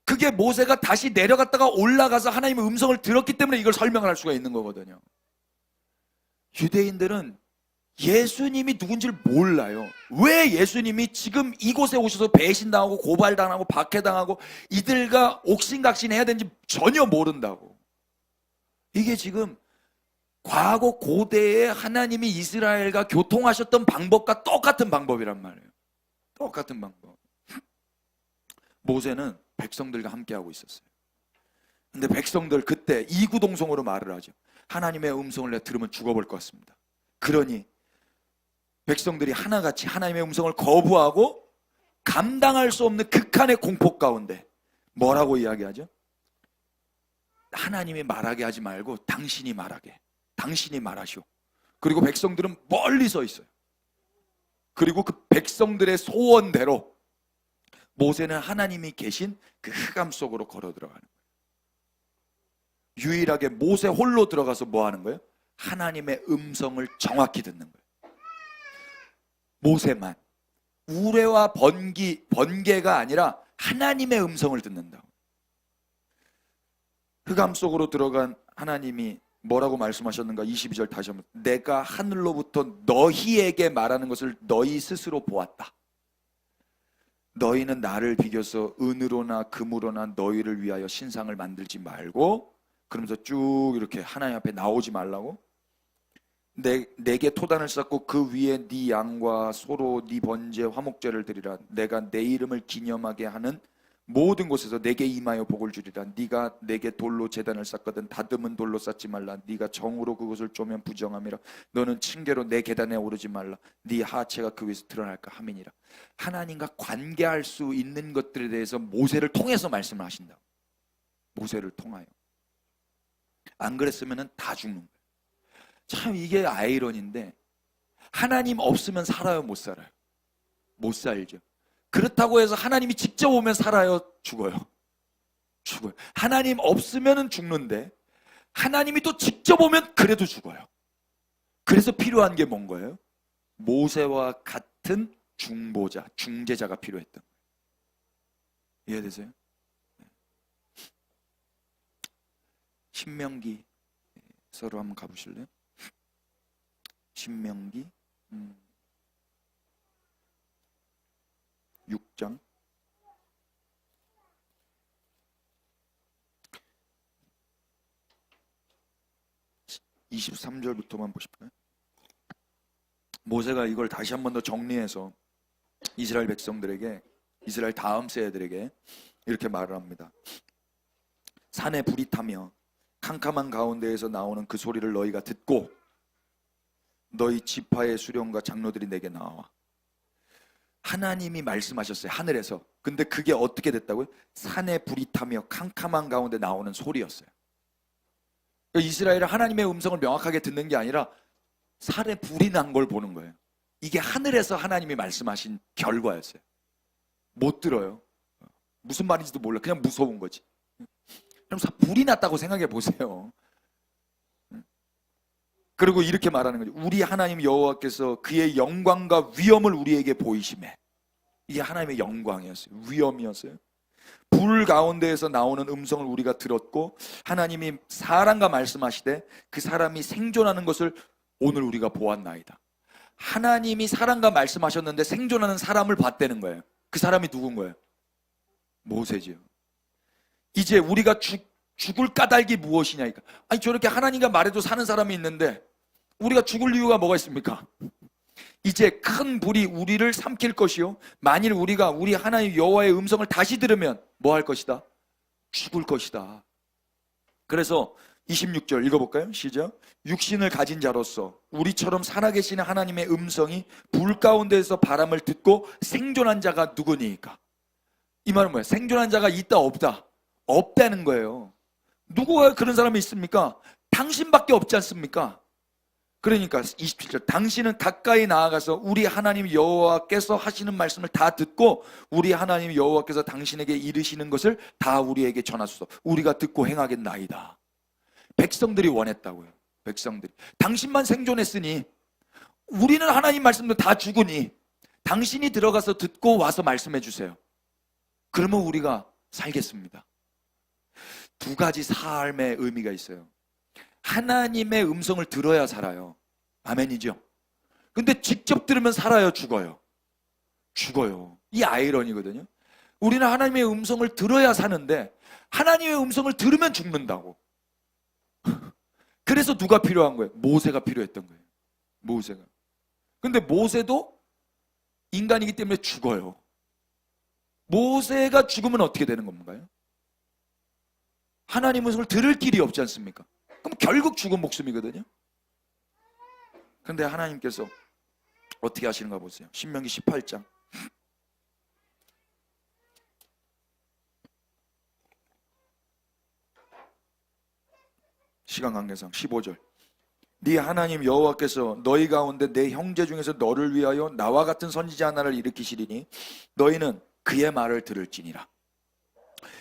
그게 모세가 다시 내려갔다가 올라가서 하나님의 음성을 들었기 때문에 이걸 설명을 할 수가 있는 거거든요. 유대인들은 예수님이 누군지를 몰라요. 왜 예수님이 지금 이곳에 오셔서 배신당하고 고발당하고 박해당하고 이들과 옥신각신해야 되는지 전혀 모른다고. 이게 지금 과거 고대에 하나님이 이스라엘과 교통하셨던 방법과 똑같은 방법이란 말이에요. 똑같은 방법. 모세는 백성들과 함께하고 있었어요. 근데 백성들 그때 이구동성으로 말을 하죠. 하나님의 음성을 내가 들으면 죽어볼 것 같습니다. 그러니 백성들이 하나같이 하나님의 음성을 거부하고 감당할 수 없는 극한의 공포 가운데 뭐라고 이야기하죠? 하나님이 말하게 하지 말고 당신이 말하게. 당신이 말하시오. 그리고 백성들은 멀리 서 있어요. 그리고 그 백성들의 소원대로 모세는 하나님이 계신 그 흑암 속으로 걸어 들어가는 거예요. 유일하게 모세 홀로 들어가서 뭐 하는 거예요? 하나님의 음성을 정확히 듣는 거예요. 모세만. 우레와 번개가 아니라 하나님의 음성을 듣는다고. 흑암 속으로 들어간 하나님이 뭐라고 말씀하셨는가? 22절 다시 한번. 내가 하늘로부터 너희에게 말하는 것을 너희 스스로 보았다. 너희는 나를 비교서 은으로나 금으로나 너희를 위하여 신상을 만들지 말고, 그러면서 쭉 이렇게 하나님 앞에 나오지 말라고. 내게 토단을 쌓고 그 위에 네 양과 소로 네 번제 화목제를 드리라. 내가 내 이름을 기념하게 하는 모든 곳에서 내게 임하여 복을 주리라. 네가 내게 돌로 제단을 쌓거든 다듬은 돌로 쌓지 말라. 네가 정으로 그것을 쪼면 부정함이라. 너는 층계로 내 계단에 오르지 말라. 네 하체가 그 위에서 드러날까 함이니라. 하나님과 관계할 수 있는 것들에 대해서 모세를 통해서 말씀을 하신다. 모세를 통하여. 안 그랬으면 다 죽는 거예요. 참 이게 아이러니인데 하나님 없으면 살아요, 못 살아요? 못 살죠. 그렇다고 해서 하나님이 직접 오면 살아요, 죽어요? 죽어요. 하나님 없으면 죽는데 하나님이 또 직접 오면 그래도 죽어요. 그래서 필요한 게 뭔 거예요? 모세와 같은 중보자, 중재자가 필요했던 거예요. 이해되세요? 신명기 서로 한번 가보실래요? 신명기 6장 23절부터만 보실까요? 모세가 이걸 다시 한 번 더 정리해서 이스라엘 백성들에게, 이스라엘 다음 세대들에게 이렇게 말을 합니다. 산에 불이 타며 캄캄한 가운데에서 나오는 그 소리를 너희가 듣고 너희 지파의 수령과 장로들이 내게 나와. 하나님이 말씀하셨어요, 하늘에서. 근데 그게 어떻게 됐다고요? 산에 불이 타며 캄캄한 가운데 나오는 소리였어요. 그러니까 이스라엘은 하나님의 음성을 명확하게 듣는 게 아니라 산에 불이 난 걸 보는 거예요. 이게 하늘에서 하나님이 말씀하신 결과였어요. 못 들어요. 무슨 말인지도 몰라. 그냥 무서운 거지. 그럼 불이 났다고 생각해 보세요. 그리고 이렇게 말하는 거죠. 우리 하나님 여호와께서 그의 영광과 위엄을 우리에게 보이시매. 이게 하나님의 영광이었어요. 위엄이었어요. 불 가운데에서 나오는 음성을 우리가 들었고 하나님이 사람과 말씀하시되 그 사람이 생존하는 것을 오늘 우리가 보았나이다. 하나님이 사람과 말씀하셨는데 생존하는 사람을 봤다는 거예요. 그 사람이 누군 거예요? 모세지요. 이제 우리가 죽을 까닭이 무엇이냐니까. 아니 저렇게 하나님과 말해도 사는 사람이 있는데 우리가 죽을 이유가 뭐가 있습니까? 이제 큰 불이 우리를 삼킬 것이요 만일 우리가 우리 하나님 여호와의 음성을 다시 들으면 뭐 할 것이다? 죽을 것이다. 그래서 26절 읽어볼까요? 시작. 육신을 가진 자로서 우리처럼 살아계시는 하나님의 음성이 불 가운데에서 바람을 듣고 생존한 자가 누구니까? 이 말은 뭐예요? 생존한 자가 있다 없다? 없다는 거예요. 누구가 그런 사람이 있습니까? 당신밖에 없지 않습니까? 그러니까 27절 당신은 가까이 나아가서 우리 하나님 여호와께서 하시는 말씀을 다 듣고 우리 하나님 여호와께서 당신에게 이르시는 것을 다 우리에게 전하소서. 우리가 듣고 행하겠나이다. 백성들이 원했다고요. 백성들이 당신만 생존했으니 우리는 하나님 말씀도 다 죽으니 당신이 들어가서 듣고 와서 말씀해 주세요. 그러면 우리가 살겠습니다. 두 가지 삶의 의미가 있어요. 하나님의 음성을 들어야 살아요. 아멘이죠? 근데 직접 들으면 살아요, 죽어요? 죽어요. 이 아이러니거든요. 우리는 하나님의 음성을 들어야 사는데 하나님의 음성을 들으면 죽는다고. 그래서 누가 필요한 거예요? 모세가 필요했던 거예요. 모세가. 근데 모세도 인간이기 때문에 죽어요. 모세가 죽으면 어떻게 되는 건가요? 하나님 음성을 들을 길이 없지 않습니까? 그럼 결국 죽은 목숨이거든요. 그런데 하나님께서 어떻게 하시는가 보세요. 신명기 18장 시간 관계상 15절 네 하나님 여호와께서 너희 가운데 내 형제 중에서 너를 위하여 나와 같은 선지자 하나를 일으키시리니 너희는 그의 말을 들을지니라.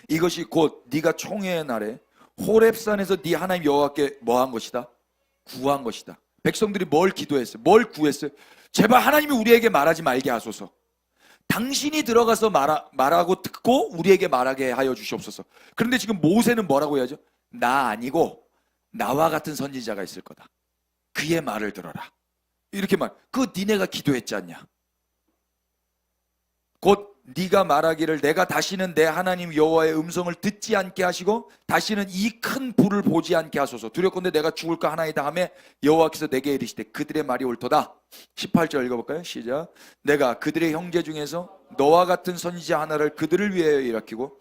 이것이 곧 네가 총회의 날에 호렙산에서 네 하나님 여호와께 뭐한 것이다? 구한 것이다. 백성들이 뭘 기도했어요? 뭘 구했어요? 제발 하나님이 우리에게 말하지 말게 하소서. 당신이 들어가서 말하고 듣고 우리에게 말하게 하여 주시옵소서. 그런데 지금 모세는 뭐라고 해야죠? 나 아니고 나와 같은 선지자가 있을 거다. 그의 말을 들어라. 이렇게 그거 니네가 기도했지 않냐? 곧 네가 말하기를 내가 다시는 내 하나님 여호와의 음성을 듣지 않게 하시고 다시는 이 큰 불을 보지 않게 하소서. 두렵건대 내가 죽을까 하나이다 하매 여호와께서 내게 이르시되 그들의 말이 옳도다. 18절 읽어볼까요? 시작. 내가 그들의 형제 중에서 너와 같은 선지자 하나를 그들을 위하여 일으키고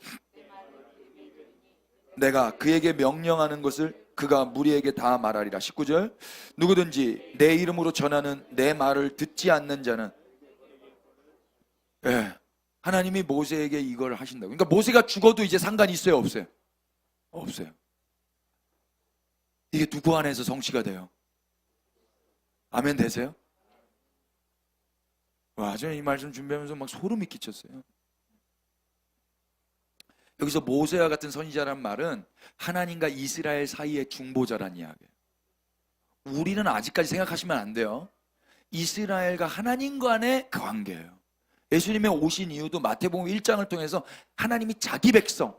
내가 그에게 명령하는 것을 그가 무리에게 다 말하리라. 19절 누구든지 내 이름으로 전하는 내 말을 듣지 않는 자는 하나님이 모세에게 이걸 하신다고. 그러니까 모세가 죽어도 이제 상관이 있어요, 없어요? 없어요. 이게 누구 안에서 성취가 돼요? 아멘 되세요? 와, 저는 이 말씀 준비하면서 막 소름이 끼쳤어요. 여기서 모세와 같은 선지자란 말은 하나님과 이스라엘 사이의 중보자란 이야기예요. 우리는 아직까지 생각하시면 안 돼요. 이스라엘과 하나님 간의 관계예요. 예수님의 오신 이유도 마태복음 1장을 통해서 하나님이 자기 백성,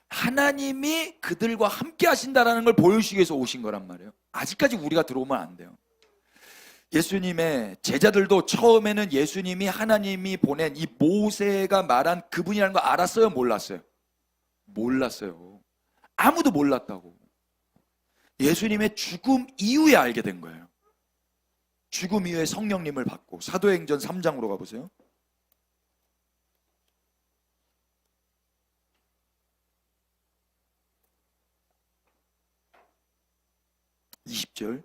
하나님이 그들과 함께 하신다라는 걸 보여주시기 위해서 오신 거란 말이에요. 아직까지 우리가 들어오면 안 돼요. 예수님의 제자들도 처음에는 예수님이 하나님이 보낸 이 모세가 말한 그분이라는 거 알았어요? 몰랐어요? 몰랐어요. 아무도 몰랐다고. 예수님의 죽음 이후에 알게 된 거예요. 죽음 이후에 성령님을 받고. 사도행전 3장으로 가보세요. (20절)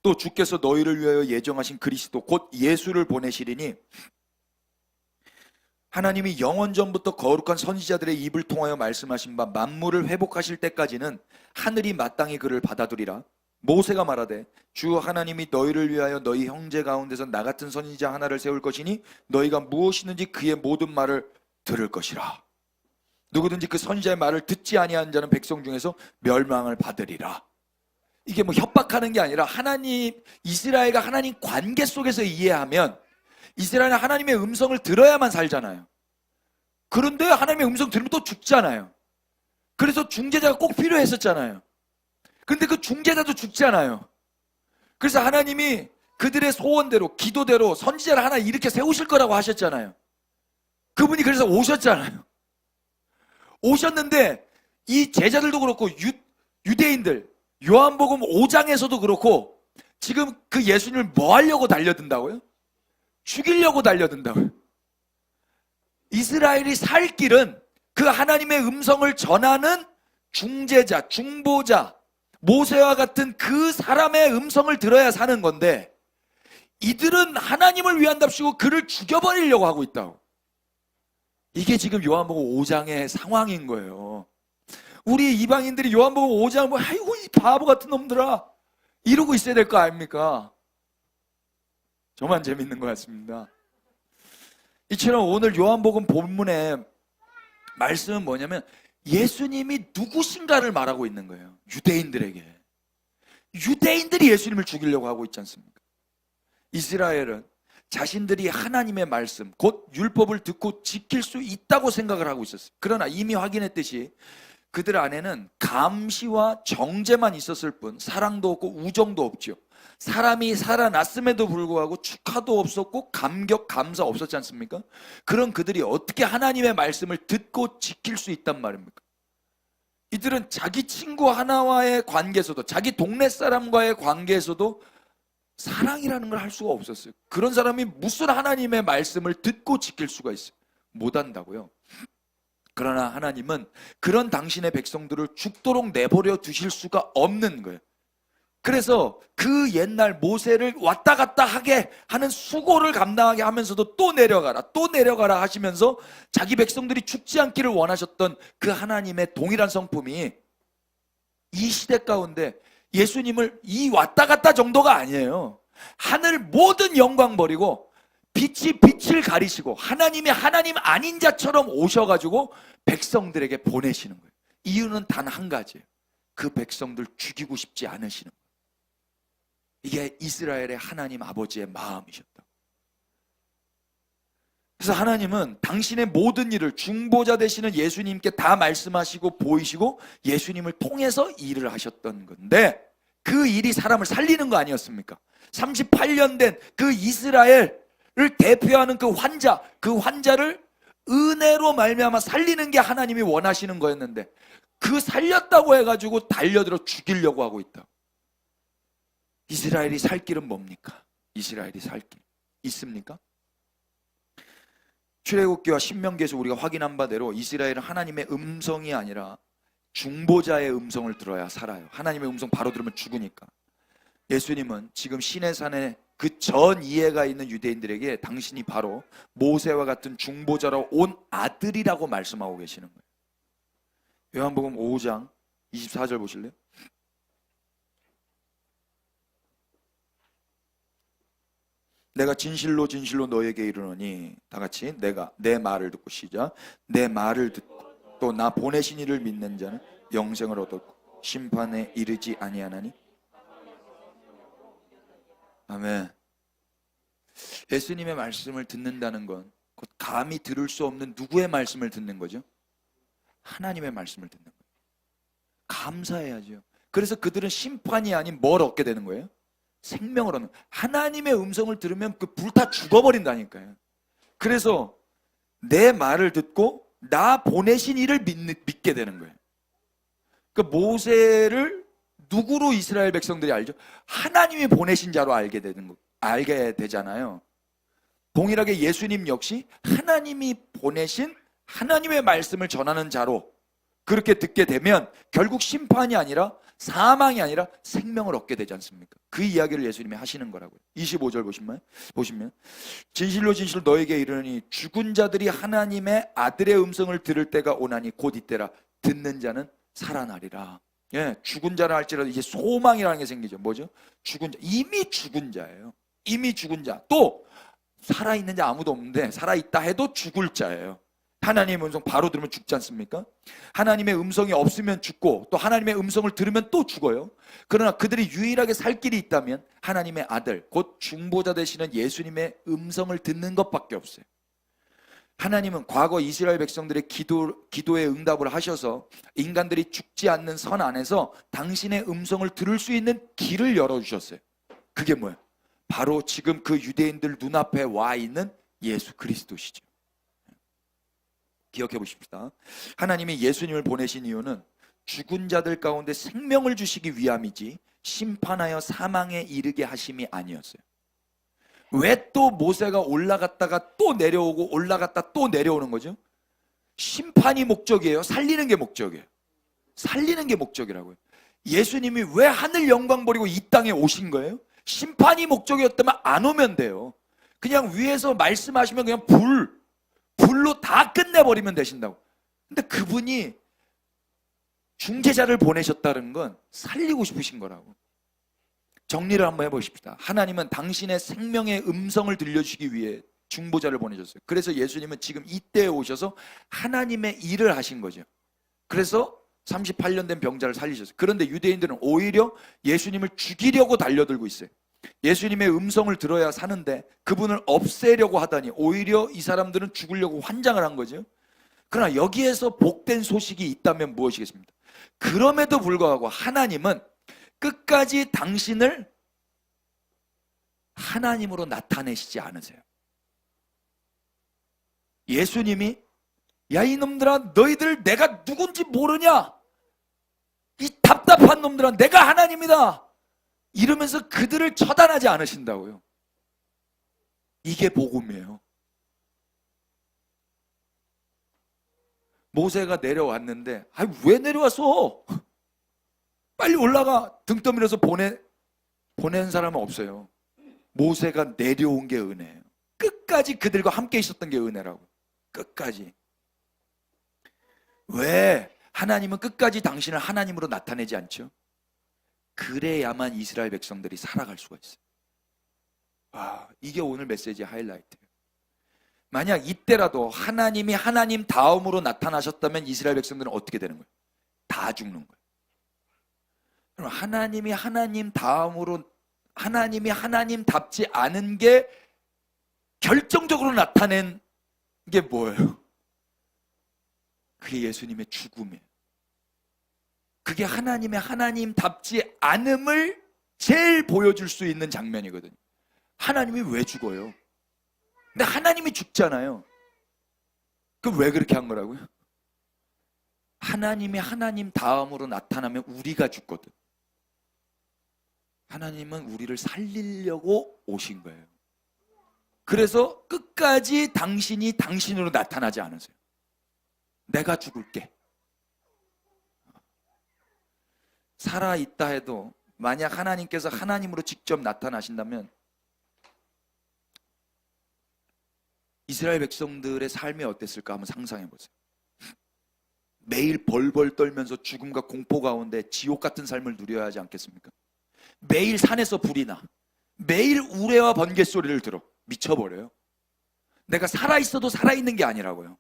또 주께서 너희를 위하여 예정하신 그리스도 곧 예수를 보내시리니 하나님이 영원 전부터 거룩한 선지자들의 입을 통하여 말씀하신 바 만물을 회복하실 때까지는 하늘이 마땅히 그를 받아두리라. 모세가 말하되 주 하나님이 너희를 위하여 너희 형제 가운데서 나 같은 선지자 하나를 세울 것이니 너희가 무엇이든지 그의 모든 말을 들을 것이라. 누구든지 그 선지자의 말을 듣지 아니하는 자는 백성 중에서 멸망을 받으리라. 이게 뭐 협박하는 게 아니라 하나님, 이스라엘과 하나님 관계 속에서 이해하면 이스라엘은 하나님의 음성을 들어야만 살잖아요. 그런데 하나님의 음성 들으면 또 죽잖아요. 그래서 중재자가 꼭 필요했었잖아요. 근데 그 중재자도 죽잖아요. 그래서 하나님이 그들의 소원대로, 기도대로 선지자를 하나 이렇게 세우실 거라고 하셨잖아요. 그분이 그래서 오셨잖아요. 오셨는데 이 제자들도 그렇고 유대인들, 요한복음 5장에서도 그렇고 지금 그 예수님을 뭐 하려고 달려든다고요? 죽이려고 달려든다고요. 이스라엘이 살 길은 그 하나님의 음성을 전하는 중재자, 중보자, 모세와 같은 그 사람의 음성을 들어야 사는 건데 이들은 하나님을 위한답시고 그를 죽여버리려고 하고 있다고. 이게 지금 요한복음 5장의 상황인 거예요. 우리 이방인들이 요한복음 5장 보면 아이고 이 바보 같은 놈들아 이러고 있어야 될 거 아닙니까? 저만 재밌는 것 같습니다. 이처럼 오늘 요한복음 본문의 말씀은 뭐냐면 예수님이 누구신가를 말하고 있는 거예요. 유대인들에게. 유대인들이 예수님을 죽이려고 하고 있지 않습니까? 이스라엘은 자신들이 하나님의 말씀, 곧 율법을 듣고 지킬 수 있다고 생각을 하고 있었어요. 그러나 이미 확인했듯이 그들 안에는 감시와 정죄만 있었을 뿐 사랑도 없고 우정도 없죠. 사람이 살아났음에도 불구하고 축하도 없었고 감격, 감사 없었지 않습니까? 그런 그들이 어떻게 하나님의 말씀을 듣고 지킬 수 있단 말입니까? 이들은 자기 친구 하나와의 관계에서도 자기 동네 사람과의 관계에서도 사랑이라는 걸 할 수가 없었어요. 그런 사람이 무슨 하나님의 말씀을 듣고 지킬 수가 있어요? 못한다고요. 그러나 하나님은 그런 당신의 백성들을 죽도록 내버려 두실 수가 없는 거예요. 그래서 그 옛날 모세를 왔다 갔다 하게 하는 수고를 감당하게 하면서도 또 내려가라 하시면서 자기 백성들이 죽지 않기를 원하셨던 그 하나님의 동일한 성품이 이 시대 가운데 예수님을 이 왔다 갔다 정도가 아니에요. 하늘 모든 영광 버리고 빛이 빛을 가리시고 하나님이 하나님 아닌 자처럼 오셔가지고 백성들에게 보내시는 거예요. 이유는 단 한 가지예요. 그 백성들 죽이고 싶지 않으시는 거예요. 이게 이스라엘의 하나님 아버지의 마음이셨다. 그래서 하나님은 당신의 모든 일을 중보자 되시는 예수님께 다 말씀하시고 보이시고 예수님을 통해서 일을 하셨던 건데 그 일이 사람을 살리는 거 아니었습니까? 38년 된 그 이스라엘을 대표하는 그 환자를 은혜로 말미암아 살리는 게 하나님이 원하시는 거였는데 그 살렸다고 해가지고 달려들어 죽이려고 하고 있다. 이스라엘이 살 길은 뭡니까? 이스라엘이 살 길 있습니까? 출애굽기와 신명기에서 우리가 확인한 바대로 이스라엘은 하나님의 음성이 아니라 중보자의 음성을 들어야 살아요. 하나님의 음성 바로 들으면 죽으니까. 예수님은 지금 시내산에 그 전 이해가 있는 유대인들에게 당신이 바로 모세와 같은 중보자로 온 아들이라고 말씀하고 계시는 거예요. 요한복음 5장 24절 보실래요? 내가 진실로 진실로 너에게 이르노니, 다 같이 내가 내 말을 듣고, 시작, 내 말을 듣고 또 나 보내신 이를 믿는 자는 영생을 얻었고 심판에 이르지 아니하나니. 아멘. 예수님의 말씀을 듣는다는 건 곧 감히 들을 수 없는 누구의 말씀을 듣는 거죠? 하나님의 말씀을 듣는 거예요. 감사해야죠. 그래서 그들은 심판이 아닌 뭘 얻게 되는 거예요? 생명을 얻는 거예요. 하나님의 음성을 들으면 그 불타 죽어버린다니까요. 그래서 내 말을 듣고 나 보내신 이를 믿게 되는 거예요. 그 모세를 누구로 이스라엘 백성들이 알죠? 하나님이 보내신 자로 알게 되잖아요. 동일하게 예수님 역시 하나님이 보내신 하나님의 말씀을 전하는 자로 그렇게 듣게 되면 결국 심판이 아니라 사망이 아니라 생명을 얻게 되지 않습니까? 그 이야기를 예수님이 하시는 거라고요. 25절 보시면 진실로 진실로 너에게 이르노니 죽은 자들이 하나님의 아들의 음성을 들을 때가 오나니 곧 이때라. 듣는 자는 살아나리라. 예, 죽은 자라 할지라도 이제 소망이라는 게 생기죠. 뭐죠? 죽은 자, 이미 죽은 자예요. 이미 죽은 자. 또 살아있는 자 아무도 없는데 살아있다 해도 죽을 자예요. 하나님의 음성 바로 들으면 죽지 않습니까? 하나님의 음성이 없으면 죽고 또 하나님의 음성을 들으면 또 죽어요. 그러나 그들이 유일하게 살 길이 있다면 하나님의 아들 곧 중보자 되시는 예수님의 음성을 듣는 것밖에 없어요. 하나님은 과거 이스라엘 백성들의 기도에 응답을 하셔서 인간들이 죽지 않는 선 안에서 당신의 음성을 들을 수 있는 길을 열어주셨어요. 그게 뭐예요? 바로 지금 그 유대인들 눈앞에 와 있는 예수 그리스도시죠. 기억해 보십시다. 하나님이 예수님을 보내신 이유는 죽은 자들 가운데 생명을 주시기 위함이지 심판하여 사망에 이르게 하심이 아니었어요. 왜 또 모세가 올라갔다가 또 내려오고 올라갔다 또 내려오는 거죠? 심판이 목적이에요? 살리는 게 목적이에요? 살리는 게 목적이라고요. 예수님이 왜 하늘 영광 버리고 이 땅에 오신 거예요? 심판이 목적이었다면 안 오면 돼요. 그냥 위에서 말씀하시면 그냥 불로 다 끝내버리면 되신다고. 근데 그분이 중재자를 보내셨다는 건 살리고 싶으신 거라고. 정리를 한번 해보십시다. 하나님은 당신의 생명의 음성을 들려주시기 위해 중보자를 보내셨어요. 그래서 예수님은 지금 이때에 오셔서 하나님의 일을 하신 거죠. 그래서 38년 된 병자를 살리셨어요. 그런데 유대인들은 오히려 예수님을 죽이려고 달려들고 있어요. 예수님의 음성을 들어야 사는데 그분을 없애려고 하다니 오히려 이 사람들은 죽으려고 환장을 한 거죠. 그러나 여기에서 복된 소식이 있다면 무엇이겠습니까? 그럼에도 불구하고 하나님은 끝까지 당신을 하나님으로 나타내시지 않으세요. 예수님이 야 이놈들아 너희들 내가 누군지 모르냐? 이 답답한 놈들아 내가 하나님이다. 이러면서 그들을 처단하지 않으신다고요. 이게 복음이에요. 모세가 내려왔는데 왜 내려왔어? 빨리 올라가. 등 떠밀어서 보낸 사람은 없어요. 모세가 내려온 게 은혜예요. 끝까지 그들과 함께 있었던 게 은혜라고. 끝까지. 왜 하나님은 끝까지 당신을 하나님으로 나타내지 않죠? 그래야만 이스라엘 백성들이 살아갈 수가 있어요. 와, 이게 오늘 메시지의 하이라이트예요. 만약 이때라도 하나님이 하나님 다음으로 나타나셨다면 이스라엘 백성들은 어떻게 되는 거예요? 다 죽는 거예요. 그럼 하나님이 하나님 다음으로 하나님이 하나님답지 않은 게 결정적으로 나타낸 게 뭐예요? 그게 예수님의 죽음이에요. 그게 하나님의 하나님답지 않음을 제일 보여줄 수 있는 장면이거든요. 하나님이 왜 죽어요? 근데 하나님이 죽잖아요. 그럼 왜 그렇게 한 거라고요? 하나님이 하나님 다음으로 나타나면 우리가 죽거든. 하나님은 우리를 살리려고 오신 거예요. 그래서 끝까지 당신이 당신으로 나타나지 않으세요. 내가 죽을게. 살아있다 해도 만약 하나님께서 하나님으로 직접 나타나신다면 이스라엘 백성들의 삶이 어땠을까 한번 상상해 보세요. 매일 벌벌 떨면서 죽음과 공포 가운데 지옥 같은 삶을 누려야 하지 않겠습니까? 매일 산에서 불이 나. 매일 우레와 번개 소리를 들어. 미쳐버려요. 내가 살아있어도 살아있는 게 아니라고요.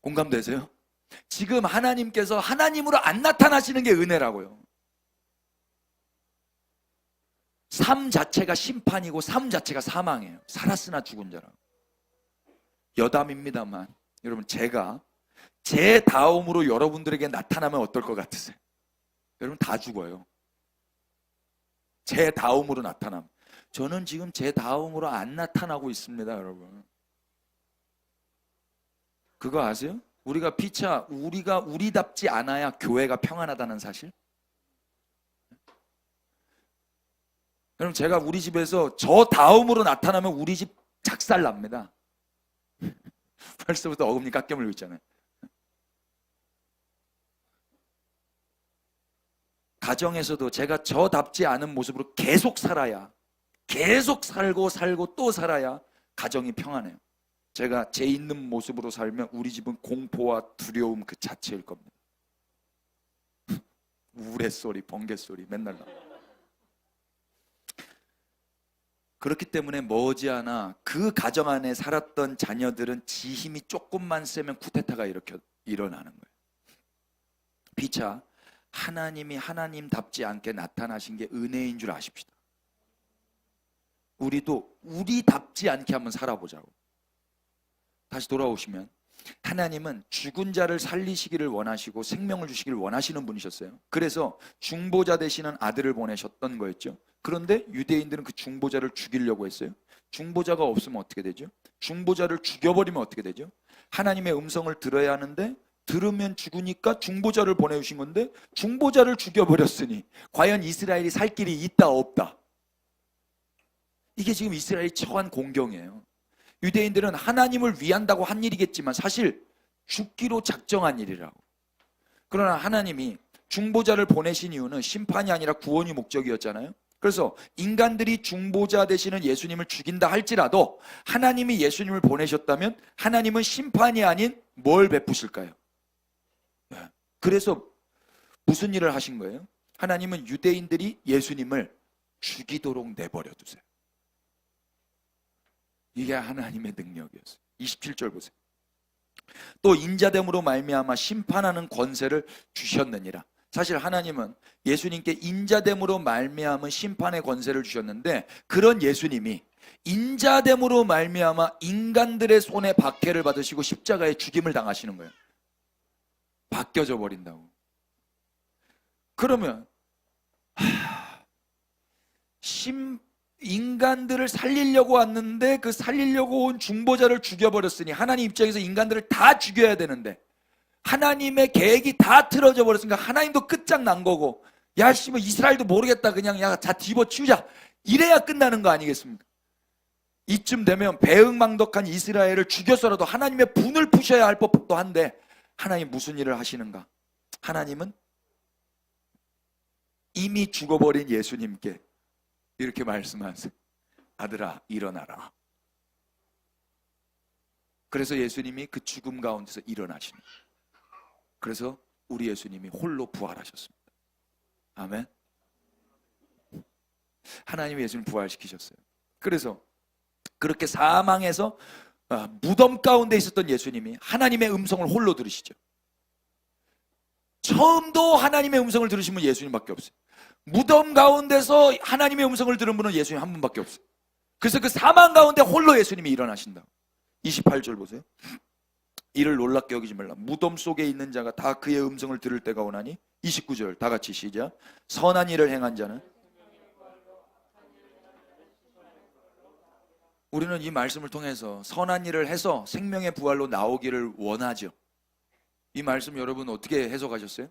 공감되세요? 지금 하나님께서 하나님으로 안 나타나시는 게 은혜라고요. 삶 자체가 심판이고 삶 자체가 사망이에요. 살았으나 죽은 자라고. 여담입니다만 여러분, 제가 제 다음으로 여러분들에게 나타나면 어떨 것 같으세요? 여러분 다 죽어요. 제 다음으로 나타나면. 저는 지금 제 다음으로 안 나타나고 있습니다, 여러분. 그거 아세요? 우리가 우리가 우리답지 않아야 교회가 평안하다는 사실? 여러분, 제가 우리 집에서 저 다음으로 나타나면 우리 집 작살 납니다. 벌써부터 어금니 깎여물고 있잖아요. 가정에서도 제가 저답지 않은 모습으로 계속 살아야, 계속 살고 또 살아야 가정이 평안해요. 제가 제 있는 모습으로 살면 우리 집은 공포와 두려움 그 자체일 겁니다. 우레소리, 번개소리 맨날 나. 그렇기 때문에 머지않아 그 가정 안에 살았던 자녀들은 지 힘이 조금만 세면 쿠데타가 일어나는 거예요. 피차, 하나님이 하나님답지 않게 나타나신 게 은혜인 줄 아십시다. 우리도 우리답지 않게 한번 살아보자고. 다시 돌아오시면, 하나님은 죽은 자를 살리시기를 원하시고 생명을 주시기를 원하시는 분이셨어요. 그래서 중보자 되시는 아들을 보내셨던 거였죠. 그런데 유대인들은 그 중보자를 죽이려고 했어요. 중보자가 없으면 어떻게 되죠? 중보자를 죽여버리면 어떻게 되죠? 하나님의 음성을 들어야 하는데 들으면 죽으니까 중보자를 보내주신 건데 중보자를 죽여버렸으니 과연 이스라엘이 살 길이 있다 없다? 이게 지금 이스라엘이 처한 공경이에요. 유대인들은 하나님을 위한다고 한 일이겠지만 사실 죽기로 작정한 일이라고. 그러나 하나님이 중보자를 보내신 이유는 심판이 아니라 구원이 목적이었잖아요. 그래서 인간들이 중보자 되시는 예수님을 죽인다 할지라도 하나님이 예수님을 보내셨다면 하나님은 심판이 아닌 뭘 베푸실까요? 그래서 무슨 일을 하신 거예요? 하나님은 유대인들이 예수님을 죽이도록 내버려 두세요. 이게 하나님의 능력이었어요. 27절 보세요. 또 인자됨으로 말미암아 심판하는 권세를 주셨느니라. 사실 하나님은 예수님께 인자됨으로 말미암은 심판의 권세를 주셨는데 그런 예수님이 인자됨으로 말미암아 인간들의 손에 박해를 받으시고 십자가에 죽임을 당하시는 거예요. 바뀌어져 버린다고. 그러면 인간들을 살리려고 왔는데 그 살리려고 온 중보자를 죽여버렸으니 하나님 입장에서 인간들을 다 죽여야 되는데 하나님의 계획이 다 틀어져 버렸으니까 하나님도 끝장난 거고, 야 씨발 이스라엘도 모르겠다 그냥 야 다 뒤집어치우자 이래야 끝나는 거 아니겠습니까? 이쯤 되면 배응망덕한 이스라엘을 죽여서라도 하나님의 분을 푸셔야 할 법도 한데 하나님 무슨 일을 하시는가? 하나님은 이미 죽어버린 예수님께 이렇게 말씀하세요. 아들아 일어나라. 그래서 예수님이 그 죽음 가운데서 일어나시는 거예요. 그래서 우리 예수님이 홀로 부활하셨습니다. 아멘. 하나님이 예수님 부활시키셨어요. 그래서 그렇게 사망해서 무덤 가운데 있었던 예수님이 하나님의 음성을 홀로 들으시죠. 처음도 하나님의 음성을 들으신 분 예수님밖에 없어요. 무덤 가운데서 하나님의 음성을 들은 분은 예수님 한 분밖에 없어요. 그래서 그 사망 가운데 홀로 예수님이 일어나신다. 28절 보세요. 이를 놀랍게 여기지 말라. 무덤 속에 있는 자가 다 그의 음성을 들을 때가 오나니. 29절 다 같이 시작. 선한 일을 행한 자는. 우리는 이 말씀을 통해서 선한 일을 해서 생명의 부활로 나오기를 원하죠. 이 말씀 여러분 어떻게 해석하셨어요?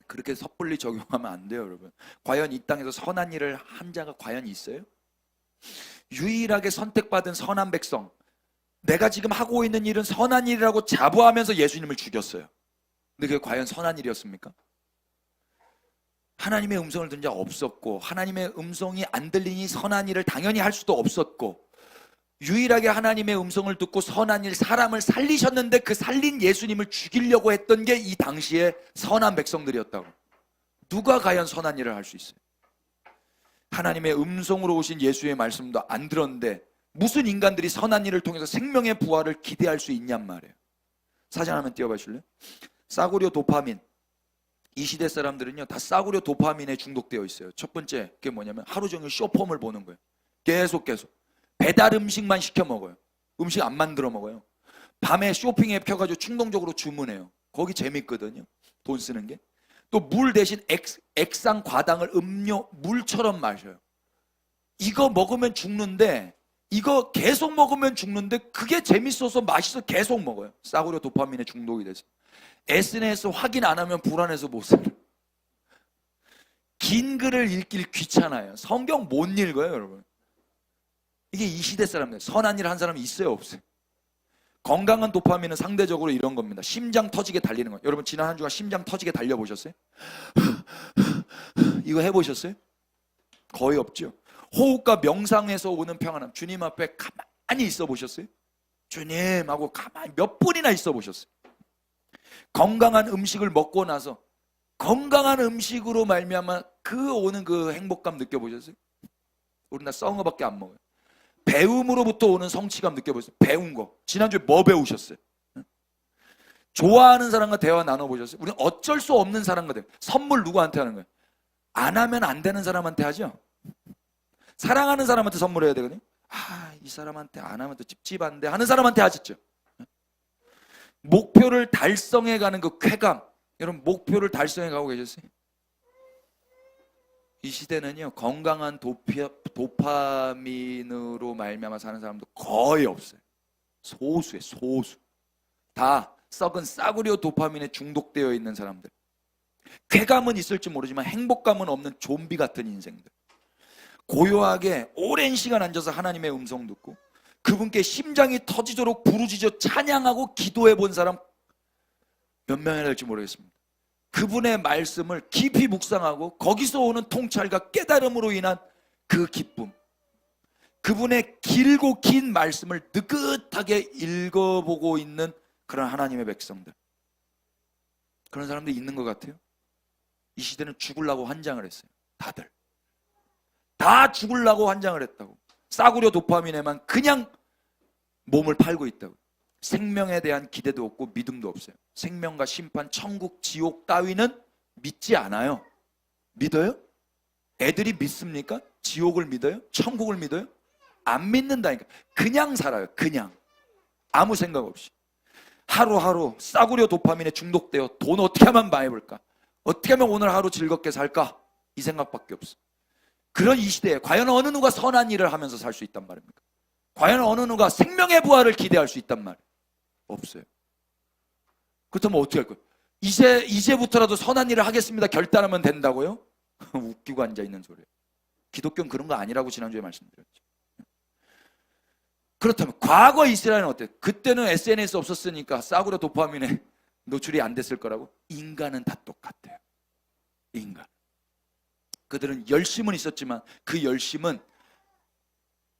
그렇게 섣불리 적용하면 안 돼요, 여러분. 과연 이 땅에서 선한 일을 한 자가 과연 있어요? 유일하게 선택받은 선한 백성, 내가 지금 하고 있는 일은 선한 일이라고 자부하면서 예수님을 죽였어요. 근데 그게 과연 선한 일이었습니까? 하나님의 음성을 들은 자 없었고 하나님의 음성이 안 들리니 선한 일을 당연히 할 수도 없었고, 유일하게 하나님의 음성을 듣고 선한 일, 사람을 살리셨는데 그 살린 예수님을 죽이려고 했던 게 이 당시에 선한 백성들이었다고. 누가 과연 선한 일을 할 수 있어요? 하나님의 음성으로 오신 예수의 말씀도 안 들었는데 무슨 인간들이 선한 일을 통해서 생명의 부활을 기대할 수 있냔 말이에요. 사진 한번 띄워봐 주실래요? 싸구려 도파민. 이 시대 사람들은요 다 싸구려 도파민에 중독되어 있어요. 첫 번째 그게 뭐냐면 하루 종일 쇼폼을 보는 거예요. 계속 배달 음식만 시켜 먹어요. 음식 안 만들어 먹어요. 밤에 쇼핑 앱 켜가지고 충동적으로 주문해요. 거기 재밌거든요. 돈 쓰는 게. 또 물 대신 액상 과당을 음료 물처럼 마셔요. 이거 먹으면 죽는데, 이거 계속 먹으면 죽는데 그게 재밌어서 맛있어 계속 먹어요. 싸구려 도파민에 중독이 돼서. SNS 확인 안 하면 불안해서 못 살아요. 긴 글을 읽길 귀찮아요. 성경 못 읽어요, 여러분. 이게 이 시대 사람들. 선한 일 한 사람이 있어요, 없어요? 건강한 도파민은 상대적으로 이런 겁니다. 심장 터지게 달리는 거예요. 여러분 지난 한 주간 심장 터지게 달려보셨어요? 이거 해보셨어요? 거의 없죠. 호흡과 명상에서 오는 평안함. 주님 앞에 가만히 있어 보셨어요? 주님 하고 가만히 몇 분이나 있어 보셨어요? 건강한 음식을 먹고 나서 건강한 음식으로 말미암아 그 오는 그 행복감 느껴보셨어요? 우리 나 썩은 거밖에 안 먹어요. 배움으로부터 오는 성취감 느껴보셨어요? 배운 거. 지난주에 뭐 배우셨어요? 좋아하는 사람과 대화 나눠보셨어요? 우리는 어쩔 수 없는 사람과 대화. 선물 누구한테 하는 거예요? 안 하면 안 되는 사람한테 하죠? 사랑하는 사람한테 선물해야 되거든요. 이 사람한테 안 하면 또 찝찝한데 하는 사람한테 하셨죠? 목표를 달성해 가는 그 쾌감. 여러분 목표를 달성해 가고 계셨어요? 이 시대는요 건강한 도파민으로 말미암아 사는 사람도 거의 없어요. 소수예요. 소수. 다 썩은 싸구려 도파민에 중독되어 있는 사람들. 쾌감은 있을지 모르지만 행복감은 없는 좀비 같은 인생들. 고요하게 오랜 시간 앉아서 하나님의 음성 듣고 그분께 심장이 터지도록 부르짖어 찬양하고 기도해 본 사람 몇 명이나 될지 모르겠습니다. 그분의 말씀을 깊이 묵상하고 거기서 오는 통찰과 깨달음으로 인한 그 기쁨, 그분의 길고 긴 말씀을 느긋하게 읽어보고 있는 그런 하나님의 백성들, 그런 사람들이 있는 것 같아요. 이 시대는 죽으려고 환장을 했어요. 다들 다 죽으려고 환장을 했다고. 싸구려 도파민에만 그냥 몸을 팔고 있다고. 생명에 대한 기대도 없고 믿음도 없어요. 생명과 심판, 천국, 지옥 따위는 믿지 않아요. 믿어요? 애들이 믿습니까? 지옥을 믿어요? 천국을 믿어요? 안 믿는다니까. 그냥 살아요. 그냥. 아무 생각 없이. 하루하루 싸구려 도파민에 중독되어 돈 어떻게 하면 많이 벌까? 어떻게 하면 오늘 하루 즐겁게 살까? 이 생각밖에 없어. 그런 이 시대에 과연 어느 누가 선한 일을 하면서 살 수 있단 말입니까? 과연 어느 누가 생명의 부활을 기대할 수 있단 말이에요? 없어요. 그렇다면 어떻게 할 거예요? 이제부터라도 선한 일을 하겠습니다 결단하면 된다고요? 웃기고 앉아있는 소리예요. 기독교는 그런 거 아니라고 지난주에 말씀드렸죠. 그렇다면 과거 이스라엘은 어때요? 그때는 SNS 없었으니까 싸구려 도파민에 노출이 안 됐을 거라고? 인간은 다 똑같아요. 인간. 그들은 열심은 있었지만 그 열심은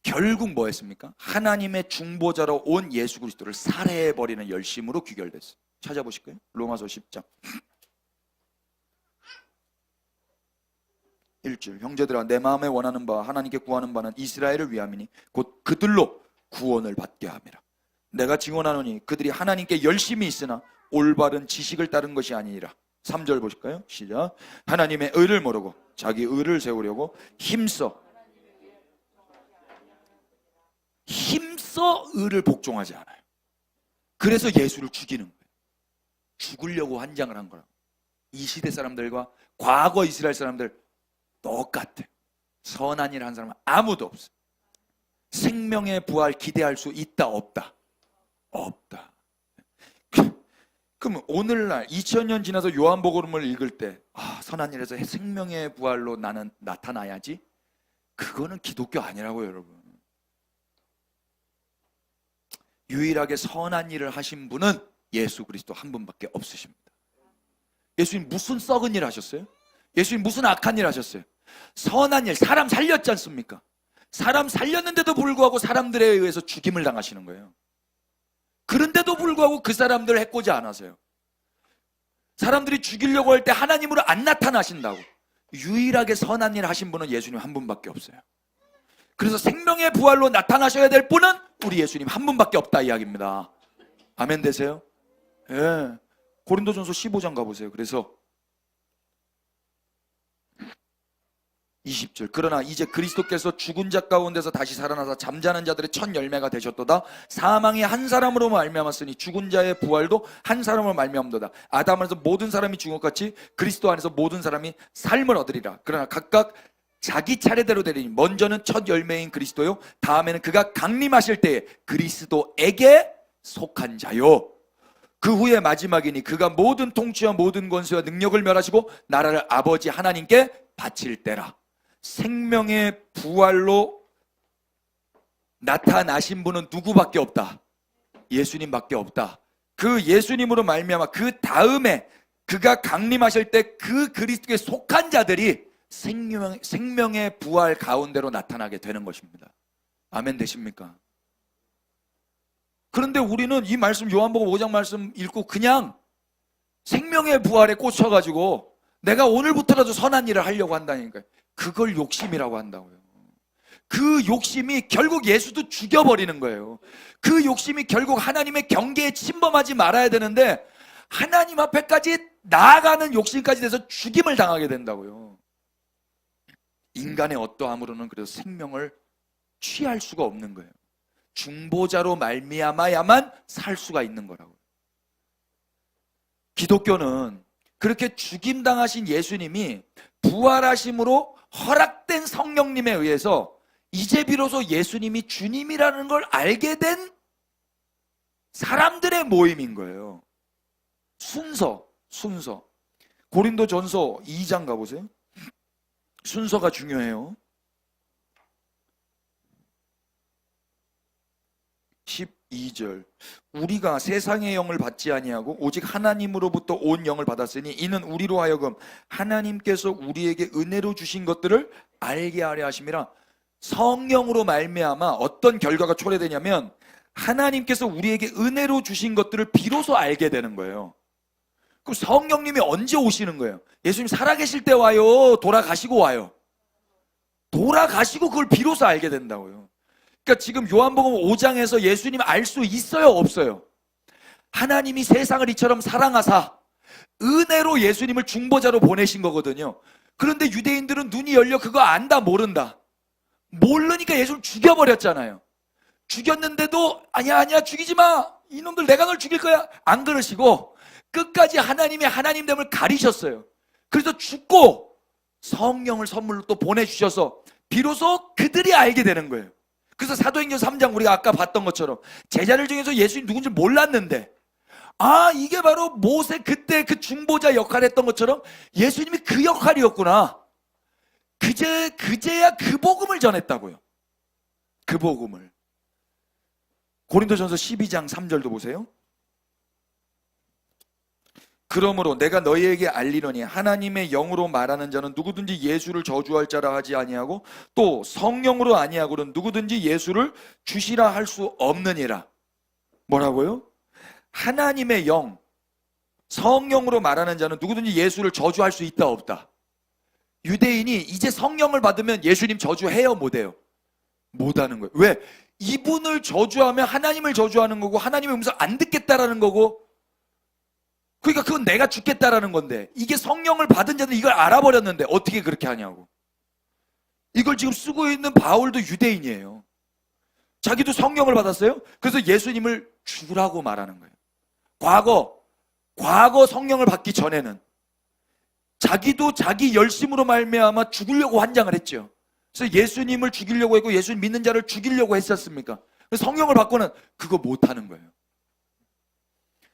결국 뭐 했습니까? 하나님의 중보자로 온 예수 그리스도를 살해해버리는 열심으로 귀결됐어요. 찾아보실까요? 로마서 10장 1절. 형제들아 내 마음에 원하는 바 하나님께 구하는 바는 이스라엘을 위함이니 곧 그들로 구원을 받게 함이라. 내가 증언하노니 그들이 하나님께 열심히 있으나 올바른 지식을 따른 것이 아니니라. 3절 보실까요? 시작. 하나님의 의를 모르고 자기 의를 세우려고 힘써 의를 복종하지 않아요. 그래서 예수를 죽이는 거예요. 죽으려고 환장을 한 거라고. 이 시대 사람들과 과거 이스라엘 사람들 똑같아요. 선한 일 한 사람은 아무도 없어요. 생명의 부활 기대할 수 있다 없다? 없다. 그럼 오늘날 2000년 지나서 요한복음을 읽을 때 선한 일에서 생명의 부활로 나는 나타나야지? 그거는 기독교 아니라고요, 여러분. 유일하게 선한 일을 하신 분은 예수 그리스도 한 분밖에 없으십니다. 예수님 무슨 썩은 일 하셨어요? 예수님 무슨 악한 일 하셨어요? 선한 일, 사람 살렸지 않습니까? 사람 살렸는데도 불구하고 사람들에 의해서 죽임을 당하시는 거예요. 그런데도 불구하고 그 사람들을 해코지 않으세요. 사람들이 죽이려고 할 때 하나님으로 안 나타나신다고. 유일하게 선한 일 하신 분은 예수님 한 분밖에 없어요. 그래서 생명의 부활로 나타나셔야 될 분은 우리 예수님 한 분밖에 없다 이야기입니다. 아멘 되세요? 예. 고린도전서 15장 가보세요. 그래서 20절 그러나 이제 그리스도께서 죽은 자 가운데서 다시 살아나사 잠자는 자들의 첫 열매가 되셨도다. 사망이 한 사람으로 말미암았으니 죽은 자의 부활도 한 사람으로 말미암도다. 아담 안에서 모든 사람이 죽은 것 같이 그리스도 안에서 모든 사람이 삶을 얻으리라. 그러나 각각 자기 차례대로 되리니 먼저는 첫 열매인 그리스도요 다음에는 그가 강림하실 때에 그리스도에게 속한 자요 그 후에 마지막이니 그가 모든 통치와 모든 권세와 능력을 멸하시고 나라를 아버지 하나님께 바칠 때라. 생명의 부활로 나타나신 분은 누구밖에 없다? 예수님밖에 없다. 그 예수님으로 말미암아 그 다음에 그가 강림하실 때 그 그리스도에 속한 자들이 생명의 부활 가운데로 나타나게 되는 것입니다. 아멘 되십니까? 그런데 우리는 이 말씀 요한복음 5장 말씀 읽고 그냥 생명의 부활에 꽂혀가지고 내가 오늘부터라도 선한 일을 하려고 한다니까요. 그걸 욕심이라고 한다고요. 그 욕심이 결국 예수도 죽여버리는 거예요. 그 욕심이 결국 하나님의 경계에 침범하지 말아야 되는데 하나님 앞에까지 나아가는 욕심까지 돼서 죽임을 당하게 된다고요. 인간의 어떠함으로는 그래서 생명을 취할 수가 없는 거예요. 중보자로 말미암아야만 살 수가 있는 거라고요. 기독교는 그렇게 죽임당하신 예수님이 부활하심으로 허락된 성령님에 의해서 이제 비로소 예수님이 주님이라는 걸 알게 된 사람들의 모임인 거예요. 순서. 고린도전서 2장 가보세요. 순서가 중요해요. 12절 우리가 세상의 영을 받지 아니하고 오직 하나님으로부터 온 영을 받았으니 이는 우리로 하여금 하나님께서 우리에게 은혜로 주신 것들을 알게 하려 하심이라. 성령으로 말미암아 어떤 결과가 초래되냐면 하나님께서 우리에게 은혜로 주신 것들을 비로소 알게 되는 거예요. 그럼 성령님이 언제 오시는 거예요? 예수님 살아계실 때 와요? 돌아가시고 와요? 돌아가시고 그걸 비로소 알게 된다고요. 그러니까 지금 요한복음 5장에서 예수님 알 수 있어요? 없어요? 하나님이 세상을 이처럼 사랑하사 은혜로 예수님을 중보자로 보내신 거거든요. 그런데 유대인들은 눈이 열려 그거 안다 모른다. 모르니까 예수를 죽여버렸잖아요. 죽였는데도 아니야 죽이지 마. 이놈들 내가 널 죽일 거야. 안 그러시고 끝까지 하나님의 하나님됨을 가리셨어요. 그래서 죽고 성령을 선물로 또 보내주셔서 비로소 그들이 알게 되는 거예요. 그래서 사도행전 3장 우리가 아까 봤던 것처럼 제자들 중에서 예수님 누군지 몰랐는데 이게 바로 모세 그때 그 중보자 역할을 했던 것처럼 예수님이 그 역할이었구나. 그제야 그 복음을 전했다고요. 그 복음을. 고린도전서 12장 3절도 보세요. 그러므로 내가 너희에게 알리노니 하나님의 영으로 말하는 자는 누구든지 예수를 저주할 자라 하지 아니하고 또 성령으로 아니하고는 누구든지 예수를 주시라 할 수 없느니라. 뭐라고요? 하나님의 영, 성령으로 말하는 자는 누구든지 예수를 저주할 수 있다 없다. 유대인이 이제 성령을 받으면 예수님 저주해요 못해요? 못하는 거예요. 왜? 이분을 저주하면 하나님을 저주하는 거고 하나님의 음성 안 듣겠다라는 거고 그러니까 그건 내가 죽겠다라는 건데 이게 성령을 받은 자는 이걸 알아버렸는데 어떻게 그렇게 하냐고. 이걸 지금 쓰고 있는 바울도 유대인이에요. 자기도 성령을 받았어요. 그래서 예수님을 죽으라고 말하는 거예요. 과거 성령을 받기 전에는 자기도 자기 열심으로 말미암아 죽으려고 환장을 했죠. 그래서 예수님을 죽이려고 했고 예수님 믿는 자를 죽이려고 했었습니까? 그래서 성령을 받고는 그거 못하는 거예요.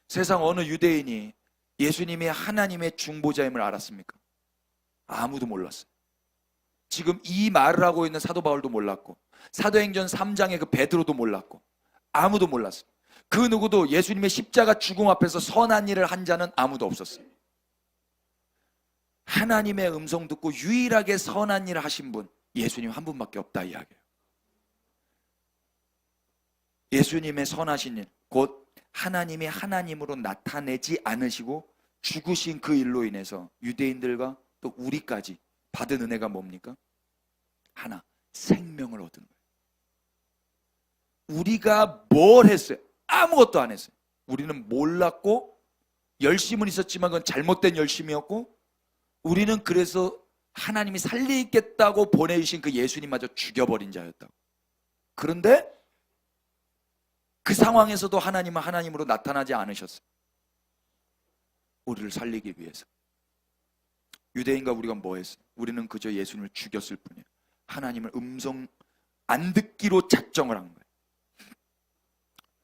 세상 어느 유대인이 예수님이 하나님의 중보자임을 알았습니까? 아무도 몰랐어요. 지금 이 말을 하고 있는 사도 바울도 몰랐고 사도행전 3장의 그 베드로도 몰랐고 아무도 몰랐어요. 그 누구도 예수님의 십자가 죽음 앞에서 선한 일을 한 자는 아무도 없었어요. 하나님의 음성 듣고 유일하게 선한 일을 하신 분 예수님 한 분밖에 없다 이야기예요. 예수님의 선하신 일, 곧 하나님이 하나님으로 나타내지 않으시고 죽으신 그 일로 인해서 유대인들과 또 우리까지 받은 은혜가 뭡니까? 하나, 생명을 얻은 거예요. 우리가 뭘 했어요? 아무것도 안 했어요. 우리는 몰랐고 열심은 있었지만 그건 잘못된 열심이었고, 우리는 그래서 하나님이 살리겠다고 보내주신 그 예수님마저 죽여버린 자였다고. 그런데 그 상황에서도 하나님은 하나님으로 나타나지 않으셨어요. 우리를 살리기 위해서. 유대인과 우리가 뭐 했어요? 우리는 그저 예수님을 죽였을 뿐이에요. 하나님을 음성 안 듣기로 작정을 한 거예요.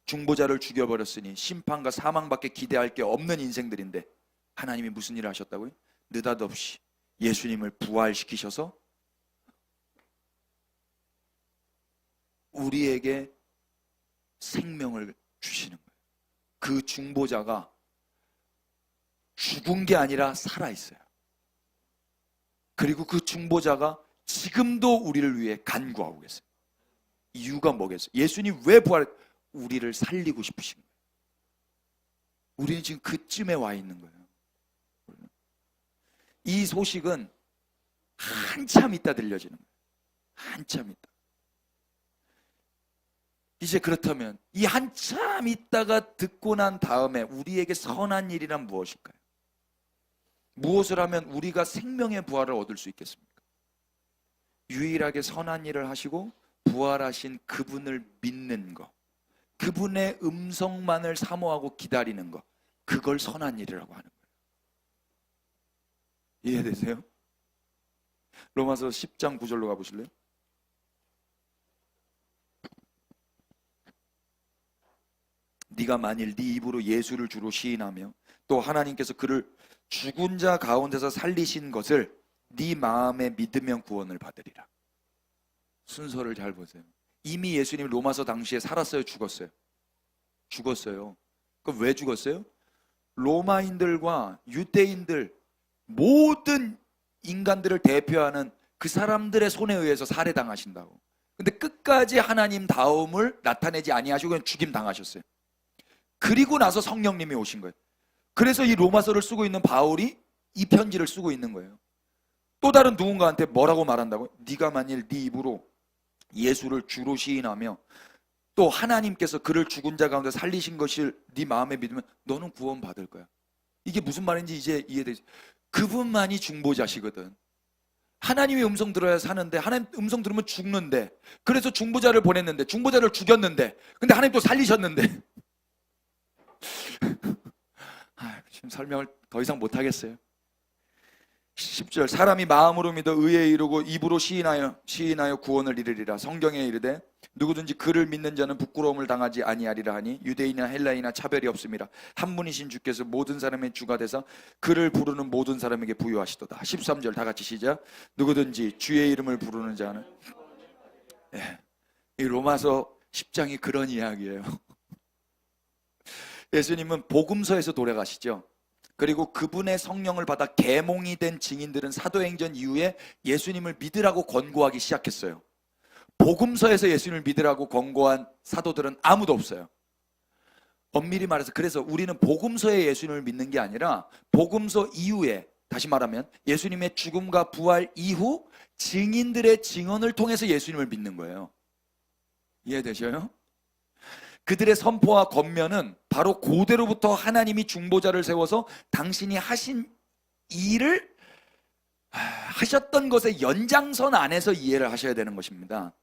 중보자를 죽여버렸으니 심판과 사망밖에 기대할 게 없는 인생들인데, 하나님이 무슨 일을 하셨다고요? 느닷없이 예수님을 부활시키셔서 우리에게 생명을 주시는 거예요. 그 중보자가 죽은 게 아니라 살아있어요. 그리고 그 중보자가 지금도 우리를 위해 간구하고 계세요. 이유가 뭐겠어요? 예수님 왜 우리를 살리고 싶으신 거예요. 우리는 지금 그쯤에 와 있는 거예요. 이 소식은 한참 있다 들려지는 거예요. 한참 있다. 이제 그렇다면 이 한참 있다가 듣고 난 다음에 우리에게 선한 일이란 무엇일까요? 무엇을 하면 우리가 생명의 부활을 얻을 수 있겠습니까? 유일하게 선한 일을 하시고 부활하신 그분을 믿는 것, 그분의 음성만을 사모하고 기다리는 것, 그걸 선한 일이라고 하는 거예요. 이해되세요? 로마서 10장 9절로 가보실래요? 네가 만일 네 입으로 예수를 주로 시인하며 또 하나님께서 그를 죽은 자 가운데서 살리신 것을 네 마음에 믿으면 구원을 받으리라. 순서를 잘 보세요. 이미 예수님 로마서 당시에 살았어요, 죽었어요? 죽었어요. 그럼 왜 죽었어요? 로마인들과 유대인들, 모든 인간들을 대표하는 그 사람들의 손에 의해서 살해당하신다고. 근데 끝까지 하나님 다움을 나타내지 아니하시고 그냥 죽임 당하셨어요. 그리고 나서 성령님이 오신 거예요. 그래서 이 로마서를 쓰고 있는 바울이 이 편지를 쓰고 있는 거예요. 또 다른 누군가한테 뭐라고 말한다고요? 네가 만일 네 입으로 예수를 주로 시인하며 또 하나님께서 그를 죽은 자 가운데 살리신 것을 네 마음에 믿으면 너는 구원 받을 거야. 이게 무슨 말인지 이제 이해되지? 그분만이 중보자시거든. 하나님의 음성 들어야 사는데, 하나님 음성 들으면 죽는데, 그래서 중보자를 보냈는데, 중보자를 죽였는데, 근데 하나님 또 살리셨는데. 지금 설명을 더 이상 못하겠어요. 10절, 사람이 마음으로 믿어 의에 이르고 입으로 시인하여 구원을 이르리라. 성경에 이르되 누구든지 그를 믿는 자는 부끄러움을 당하지 아니하리라 하니 유대인이나 헬라인이나 차별이 없습니다. 한 분이신 주께서 모든 사람의 주가 되사 그를 부르는 모든 사람에게 부유하시도다. 13절 다 같이 시작. 누구든지 주의 이름을 부르는 자는. 이 로마서 10장이 그런 이야기예요. 예수님은 복음서에서 돌아가시죠. 그리고 그분의 성령을 받아 계몽이 된 증인들은 사도행전 이후에 예수님을 믿으라고 권고하기 시작했어요. 복음서에서 예수님을 믿으라고 권고한 사도들은 아무도 없어요. 엄밀히 말해서 그래서 우리는 복음서에 예수님을 믿는 게 아니라 복음서 이후에, 다시 말하면 예수님의 죽음과 부활 이후 증인들의 증언을 통해서 예수님을 믿는 거예요. 이해되셔요? 그들의 선포와 권면은 바로 그대로부터 하나님이 중보자를 세워서 당신이 하신 일을 하셨던 것의 연장선 안에서 이해를 하셔야 되는 것입니다.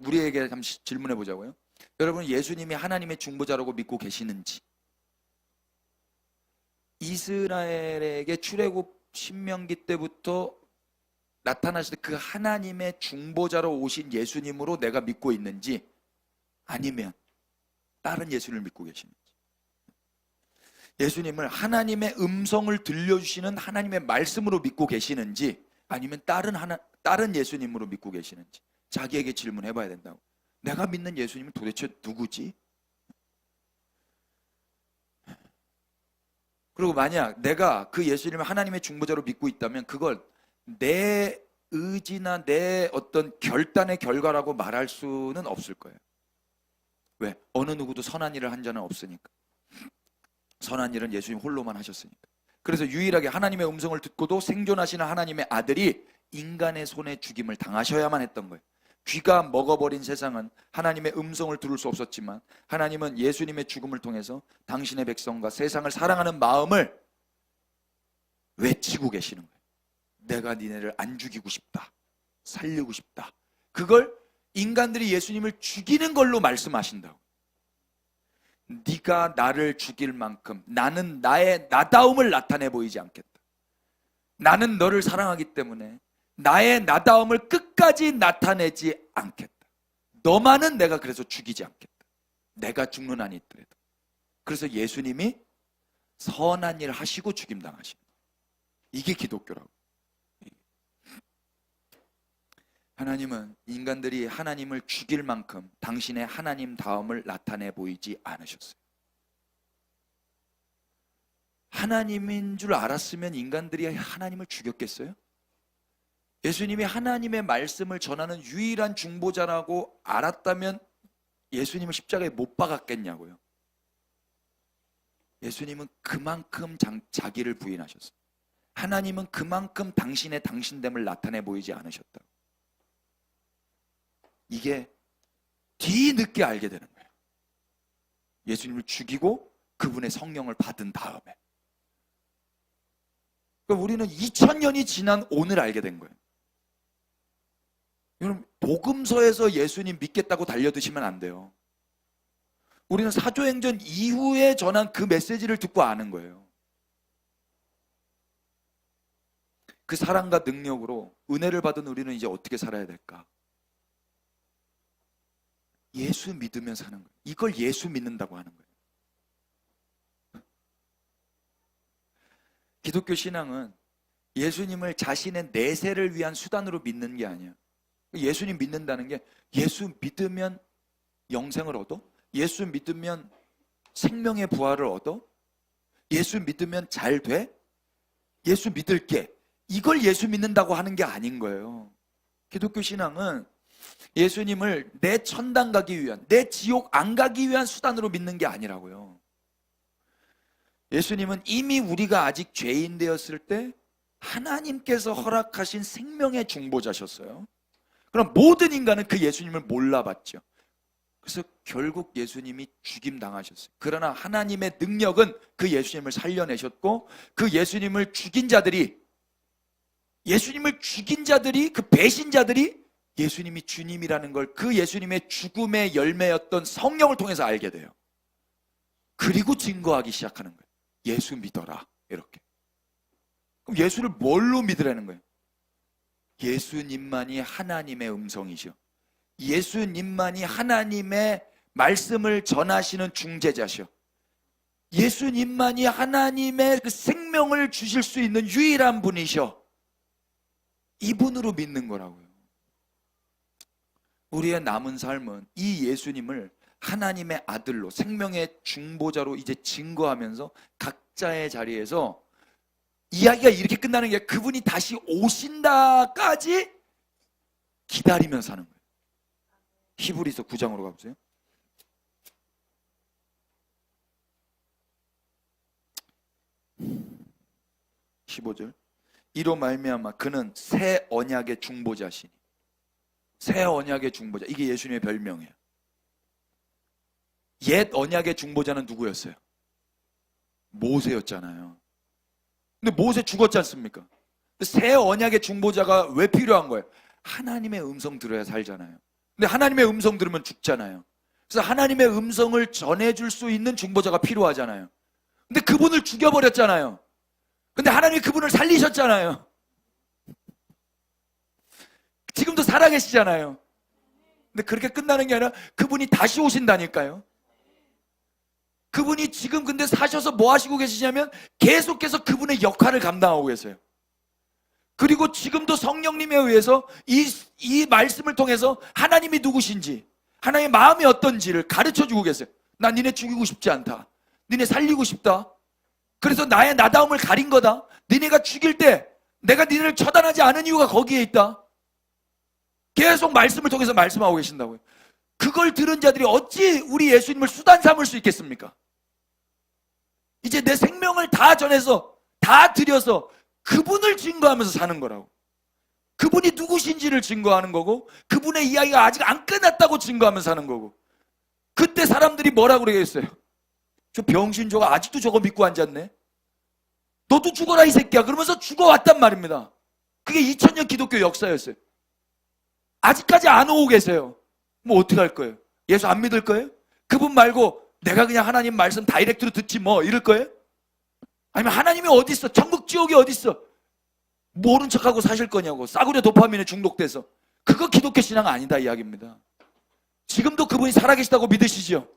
우리에게 한번 질문해 보자고요. 여러분, 예수님이 하나님의 중보자라고 믿고 계시는지? 이스라엘에게 출애굽 신명기 때부터 나타나실 그 하나님의 중보자로 오신 예수님으로 내가 믿고 있는지, 아니면 다른 예수님을 믿고 계시는지. 예수님을 하나님의 음성을 들려주시는 하나님의 말씀으로 믿고 계시는지, 아니면 다른 예수님으로 믿고 계시는지 자기에게 질문해 봐야 된다고. 내가 믿는 예수님은 도대체 누구지? 그리고 만약 내가 그 예수님을 하나님의 중보자로 믿고 있다면 그걸 내 의지나 내 어떤 결단의 결과라고 말할 수는 없을 거예요. 왜? 어느 누구도 선한 일을 한 자는 없으니까. 선한 일은 예수님 홀로만 하셨으니까. 그래서 유일하게 하나님의 음성을 듣고도 생존하시는 하나님의 아들이 인간의 손에 죽임을 당하셔야만 했던 거예요. 귀가 먹어버린 세상은 하나님의 음성을 들을 수 없었지만 하나님은 예수님의 죽음을 통해서 당신의 백성과 세상을 사랑하는 마음을 외치고 계시는 거예요. 내가 니네를 안 죽이고 싶다, 살리고 싶다. 그걸 인간들이 예수님을 죽이는 걸로 말씀하신다고. 네가 나를 죽일 만큼 나는 나의 나다움을 나타내 보이지 않겠다. 나는 너를 사랑하기 때문에 나의 나다움을 끝까지 나타내지 않겠다. 너만은 내가 그래서 죽이지 않겠다. 내가 죽는 한이 있더라도. 그래서 예수님이 선한 일 하시고 죽임당하신 거예요. 이게 기독교라고. 하나님은 인간들이 하나님을 죽일 만큼 당신의 하나님 다움을 나타내 보이지 않으셨어요. 하나님인 줄 알았으면 인간들이 하나님을 죽였겠어요? 예수님이 하나님의 말씀을 전하는 유일한 중보자라고 알았다면 예수님을 십자가에 못 박았겠냐고요. 예수님은 그만큼 자기를 부인하셨어요. 하나님은 그만큼 당신의 당신됨을 나타내 보이지 않으셨다고. 이게 뒤늦게 알게 되는 거예요. 예수님을 죽이고 그분의 성령을 받은 다음에. 그러니까 우리는 2000년이 지난 오늘 알게 된 거예요. 여러분, 복음서에서 예수님 믿겠다고 달려드시면 안 돼요. 우리는 사도행전 이후에 전한 그 메시지를 듣고 아는 거예요. 그 사랑과 능력으로 은혜를 받은 우리는 이제 어떻게 살아야 될까? 예수 믿으면 사는 거예요. 이걸 예수 믿는다고 하는 거예요. 기독교 신앙은 예수님을 자신의 내세를 위한 수단으로 믿는 게 아니에요. 예수님 믿는다는 게 예수 믿으면 영생을 얻어? 예수 믿으면 생명의 부활을 얻어? 예수 믿으면 잘 돼? 예수 믿을게. 이걸 예수 믿는다고 하는 게 아닌 거예요. 기독교 신앙은 예수님을 내 천당 가기 위한, 내 지옥 안 가기 위한 수단으로 믿는 게 아니라고요. 예수님은 이미 우리가 아직 죄인 되었을 때 하나님께서 허락하신 생명의 중보자셨어요. 그럼 모든 인간은 그 예수님을 몰라봤죠. 그래서 결국 예수님이 죽임당하셨어요. 그러나 하나님의 능력은 그 예수님을 살려내셨고 그 예수님을 죽인 자들이 그 배신자들이 예수님이 주님이라는 걸 그 예수님의 죽음의 열매였던 성령을 통해서 알게 돼요. 그리고 증거하기 시작하는 거예요. 예수 믿어라. 이렇게. 그럼 예수를 뭘로 믿으라는 거예요? 예수님만이 하나님의 음성이죠. 예수님만이 하나님의 말씀을 전하시는 중재자시오. 예수님만이 하나님의 그 생명을 주실 수 있는 유일한 분이셔. 이분으로 믿는 거라고요. 우리의 남은 삶은 이 예수님을 하나님의 아들로, 생명의 중보자로 이제 증거하면서 각자의 자리에서 이야기가 이렇게 끝나는 게 그분이 다시 오신다까지 기다리면서 사는 거예요. 히브리서 9장으로 가보세요. (15절) 이로 말미암아 그는 새 언약의 중보자시니. 새 언약의 중보자, 이게 예수님의 별명이에요. 옛 언약의 중보자는 누구였어요? 모세였잖아요. 근데 모세 죽었지 않습니까? 새 언약의 중보자가 왜 필요한 거예요? 하나님의 음성 들어야 살잖아요. 근데 하나님의 음성 들으면 죽잖아요. 그래서 하나님의 음성을 전해줄 수 있는 중보자가 필요하잖아요. 근데 그분을 죽여버렸잖아요. 근데 하나님이 그분을 살리셨잖아요. 지금도 살아계시잖아요. 근데 그렇게 끝나는 게 아니라 그분이 다시 오신다니까요. 그분이 지금 근데 사셔서 뭐 하시고 계시냐면 계속해서 그분의 역할을 감당하고 계세요. 그리고 지금도 성령님에 의해서 이 말씀을 통해서 하나님이 누구신지, 하나님의 마음이 어떤지를 가르쳐주고 계세요. 난 니네 죽이고 싶지 않다. 니네 살리고 싶다. 그래서 나의 나다움을 가린 거다. 니네가 죽일 때 내가 니네를 처단하지 않은 이유가 거기에 있다. 계속 말씀을 통해서 말씀하고 계신다고요. 그걸 들은 자들이 어찌 우리 예수님을 수단 삼을 수 있겠습니까? 이제 내 생명을 다 전해서 다 들여서 그분을 증거하면서 사는 거라고. 그분이 누구신지를 증거하는 거고, 그분의 이야기가 아직 안 끝났다고 증거하면서 사는 거고. 그때 사람들이 뭐라고 그러겠어요? 저 병신조가 아직도 저거 믿고 앉았네. 너도 죽어라 이 새끼야. 그러면서 죽어왔단 말입니다. 그게 2000년 기독교 역사였어요. 아직까지 안 오고 계세요. 뭐 어떻게 할 거예요? 예수 안 믿을 거예요? 그분 말고 내가 그냥 하나님 말씀 다이렉트로 듣지 뭐 이럴 거예요? 아니면 하나님이 어디 있어? 천국 지옥이 어디 있어? 모른 척하고 사실 거냐고. 싸구려 도파민에 중독돼서. 그거 기독교 신앙 아니다 이야기입니다. 지금도 그분이 살아계시다고 믿으시죠?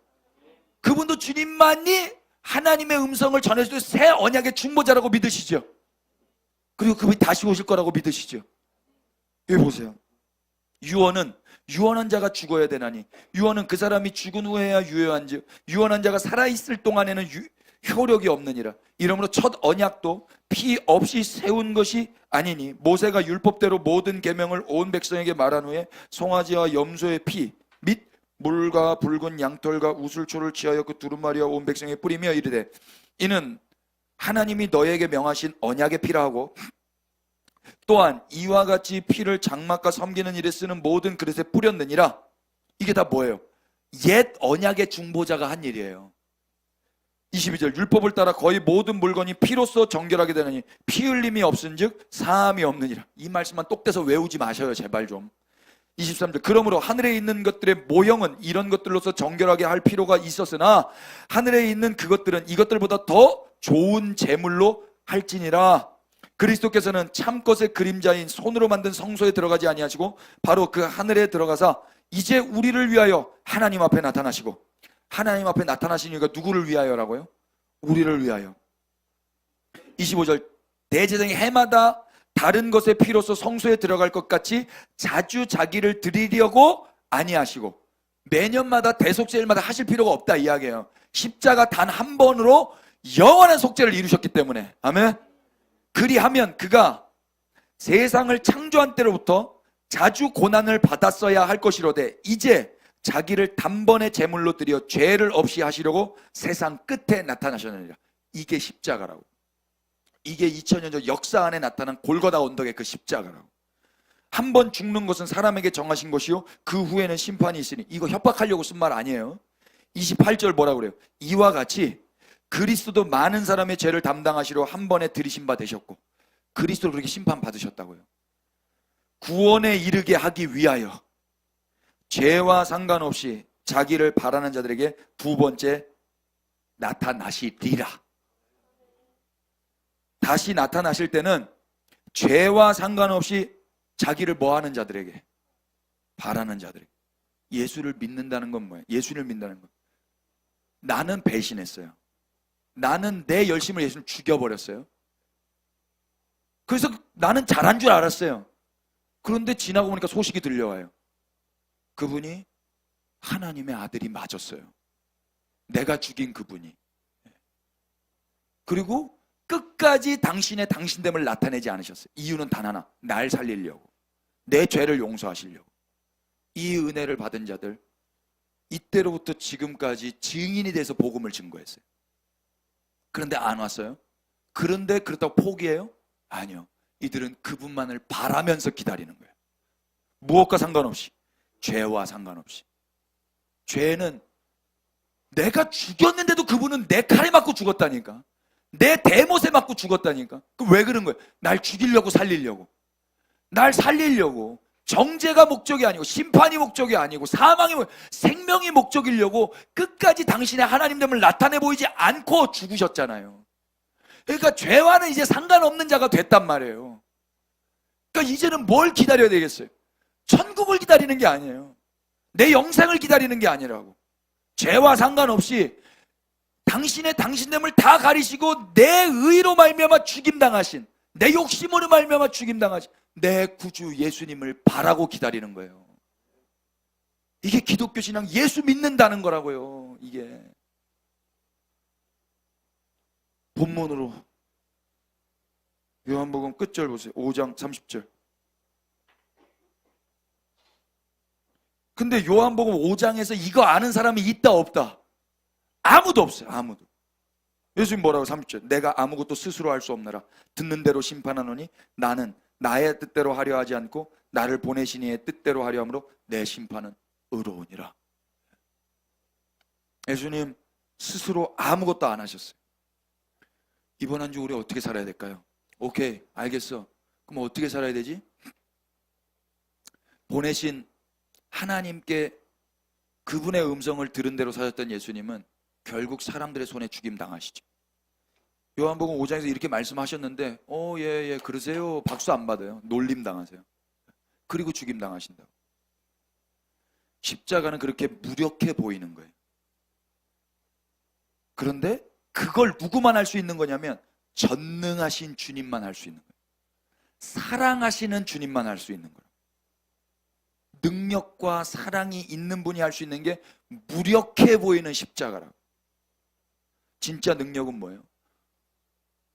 그분도 주님만이 하나님의 음성을 전해줄 새 언약의 중보자라고 믿으시죠? 그리고 그분이 다시 오실 거라고 믿으시죠? 여기 보세요. 유언한 자가 죽어야 되나니 유언은 그 사람이 죽은 후에야 유효한즉 유언한 자가 살아있을 동안에는 효력이 없느니라. 이러므로 첫 언약도 피 없이 세운 것이 아니니 모세가 율법대로 모든 계명을 온 백성에게 말한 후에 송아지와 염소의 피 및 물과 붉은 양털과 우슬초를 취하여 그 두루마리와 온 백성에게 뿌리며 이르되 이는 하나님이 너에게 명하신 언약의 피라 하고 또한 이와 같이 피를 장막과 섬기는 일에 쓰는 모든 그릇에 뿌렸느니라. 이게 다 뭐예요? 옛 언약의 중보자가 한 일이에요. 22절 율법을 따라 거의 모든 물건이 피로써 정결하게 되느니 피 흘림이 없은즉 사함이 없느니라. 이 말씀만 똑대서 외우지 마셔요 제발 좀. 23절 그러므로 하늘에 있는 것들의 모형은 이런 것들로서 정결하게 할 필요가 있었으나 하늘에 있는 그것들은 이것들보다 더 좋은 제물로 할지니라. 그리스도께서는 참것의 그림자인 손으로 만든 성소에 들어가지 아니하시고 바로 그 하늘에 들어가사 이제 우리를 위하여 하나님 앞에 나타나시고. 하나님 앞에 나타나신 이유가 누구를 위하여라고요? 우리를 위하여. 25절 대제사장이 해마다 다른 것의 피로서 성소에 들어갈 것 같이 자주 자기를 드리려고 아니하시고 매년마다 대속제일마다 하실 필요가 없다 이야기예요. 십자가 단 한 번으로 영원한 속죄를 이루셨기 때문에. 아멘. 그리하면 그가 세상을 창조한 때로부터 자주 고난을 받았어야 할 것이로되 이제 자기를 단번에 제물로 드려 죄를 없이 하시려고 세상 끝에 나타나셨느니라. 이게 십자가라고. 이게 2000년 전 역사 안에 나타난 골고다 언덕의 그 십자가라고. 한 번 죽는 것은 사람에게 정하신 것이요 그 후에는 심판이 있으니. 이거 협박하려고 쓴 말 아니에요. 28절 뭐라고 그래요? 이와 같이 그리스도도 많은 사람의 죄를 담당하시려 한 번에 들이신 바 되셨고. 그리스도를 그렇게 심판 받으셨다고요. 구원에 이르게 하기 위하여 죄와 상관없이 자기를 바라는 자들에게 두 번째 나타나시리라. 다시 나타나실 때는 죄와 상관없이 자기를 뭐하는 자들에게? 바라는 자들에게. 예수를 믿는다는 건 뭐예요? 예수를 믿는다는 건 나는 배신했어요. 나는 내 열심을 예수를 죽여버렸어요. 그래서 나는 잘한 줄 알았어요. 그런데 지나고 보니까 소식이 들려와요. 그분이 하나님의 아들이 맞았어요. 내가 죽인 그분이. 그리고 끝까지 당신의 당신됨을 나타내지 않으셨어요. 이유는 단 하나, 날 살리려고, 내 죄를 용서하시려고. 이 은혜를 받은 자들 이때로부터 지금까지 증인이 돼서 복음을 증거했어요. 그런데 안 왔어요? 그런데 그렇다고 포기해요? 아니요. 이들은 그분만을 바라면서 기다리는 거예요. 무엇과 상관없이, 죄와 상관없이. 죄는 내가 죽였는데도 그분은 내 칼에 맞고 죽었다니까. 내 대못에 맞고 죽었다니까. 그럼 왜 그런 거예요? 날 죽이려고 살리려고. 날 살리려고. 정죄가 목적이 아니고 심판이 목적이 아니고 사망이 생명이 목적이려고 끝까지 당신의 하나님됨을 나타내 보이지 않고 죽으셨잖아요. 그러니까 죄와는 이제 상관없는 자가 됐단 말이에요. 그러니까 이제는 뭘 기다려야 되겠어요? 천국을 기다리는 게 아니에요. 내 영생을 기다리는 게 아니라고. 죄와 상관없이 당신의 당신됨을 다 가리시고 내 의로 말미암아 죽임당하신, 내 욕심으로 말미암아 죽임당하신 내 구주 예수님을 바라고 기다리는 거예요. 이게 기독교 신앙, 예수 믿는다는 거라고요. 이게 본문으로 요한복음 끝절 보세요. 5장 30절. 근데 요한복음 5장에서 이거 아는 사람이 있다 없다? 아무도 없어요. 아무도. 예수님 뭐라고 30절 내가 아무것도 스스로 할 수 없느라 듣는 대로 심판하노니 나는 나의 뜻대로 하려 하지 않고 나를 보내신 이의 뜻대로 하려 함으로 내 심판은 의로우니라. 예수님 스스로 아무것도 안 하셨어요. 이번 한 주 우리 어떻게 살아야 될까요? 오케이, 알겠어. 그럼 어떻게 살아야 되지? 보내신 하나님께 그분의 음성을 들은 대로 사셨던 예수님은 결국 사람들의 손에 죽임 당하시죠. 요한복음 5장에서 이렇게 말씀하셨는데 예, 그러세요. 박수 안 받아요. 놀림 당하세요. 그리고 죽임 당하신다고. 십자가는 그렇게 무력해 보이는 거예요. 그런데 그걸 누구만 할 수 있는 거냐면 전능하신 주님만 할 수 있는 거예요. 사랑하시는 주님만 할 수 있는 거예요. 능력과 사랑이 있는 분이 할 수 있는 게 무력해 보이는 십자가라고. 진짜 능력은 뭐예요?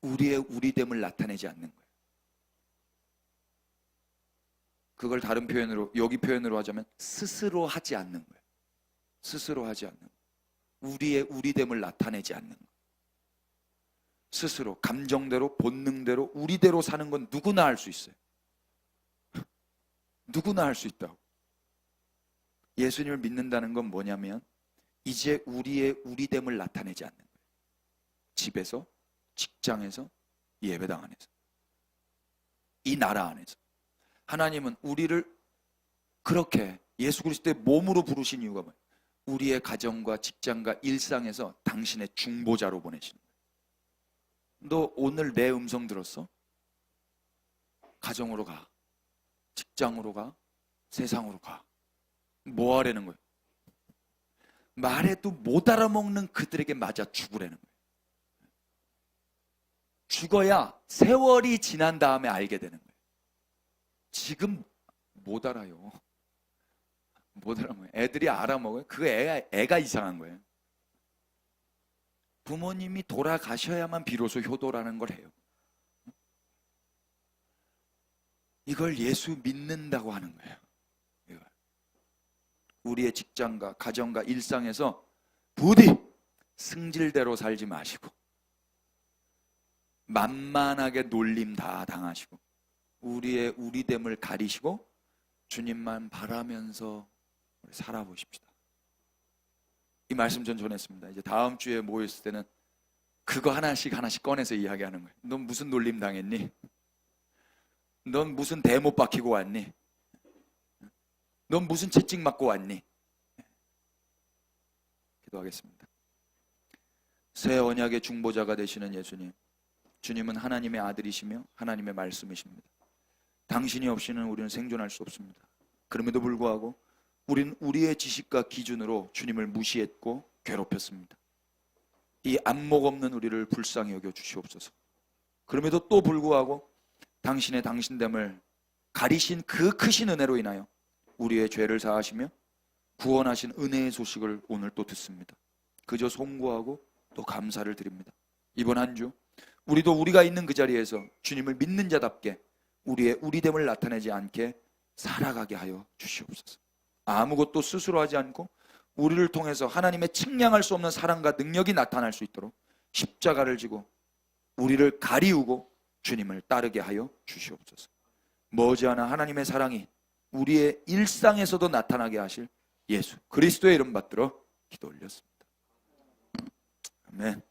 우리의 우리됨을 나타내지 않는 거예요. 그걸 다른 표현으로, 여기 표현으로 하자면 스스로 하지 않는 거예요. 스스로 하지 않는 거예요. 우리의 우리됨을 나타내지 않는 거예요. 스스로 감정대로 본능대로 우리대로 사는 건 누구나 할 수 있어요. 누구나 할 수 있다고. 예수님을 믿는다는 건 뭐냐면 이제 우리의 우리됨을 나타내지 않는 거예요. 집에서, 직장에서, 예배당 안에서, 이 나라 안에서. 하나님은 우리를 그렇게 예수 그리스도의 몸으로 부르신 이유가 뭐예요? 우리의 가정과 직장과 일상에서 당신의 중보자로 보내시는 거예요. 너 오늘 내 음성 들었어? 가정으로 가, 직장으로 가, 세상으로 가. 뭐 하라는 거예요? 말해도 못 알아먹는 그들에게 맞아 죽으라는 거예요. 죽어야 세월이 지난 다음에 알게 되는 거예요. 지금 못 알아요. 못 알아먹어요. 애들이 알아먹어요. 그 애가 이상한 거예요. 부모님이 돌아가셔야만 비로소 효도라는 걸 해요. 이걸 예수 믿는다고 하는 거예요. 이걸. 우리의 직장과 가정과 일상에서 부디 승질대로 살지 마시고 만만하게 놀림 다 당하시고 우리의 우리됨을 가리시고 주님만 바라면서 살아보십시다. 이 말씀 전 전했습니다. 이제 다음 주에 모였을 때는 그거 하나씩 꺼내서 이야기하는 거예요. 넌 무슨 놀림 당했니? 넌 무슨 대못 박히고 왔니? 넌 무슨 채찍 맞고 왔니? 기도하겠습니다. 새 언약의 중보자가 되시는 예수님, 주님은 하나님의 아들이시며 하나님의 말씀이십니다. 당신이 없이는 우리는 생존할 수 없습니다. 그럼에도 불구하고 우리는 우리의 지식과 기준으로 주님을 무시했고 괴롭혔습니다. 이 안목 없는 우리를 불쌍히 여겨 주시옵소서. 그럼에도 또 불구하고 당신의 당신됨을 가리신 그 크신 은혜로 인하여 우리의 죄를 사하시며 구원하신 은혜의 소식을 오늘 또 듣습니다. 그저 송구하고 또 감사를 드립니다. 이번 한 주 우리도 우리가 있는 그 자리에서 주님을 믿는 자답게 우리의 우리됨을 나타내지 않게 살아가게 하여 주시옵소서. 아무것도 스스로 하지 않고 우리를 통해서 하나님의 측량할 수 없는 사랑과 능력이 나타날 수 있도록 십자가를 지고 우리를 가리우고 주님을 따르게 하여 주시옵소서. 머지않아 하나님의 사랑이 우리의 일상에서도 나타나게 하실 예수 그리스도의 이름 받들어 기도 올렸습니다. 아멘.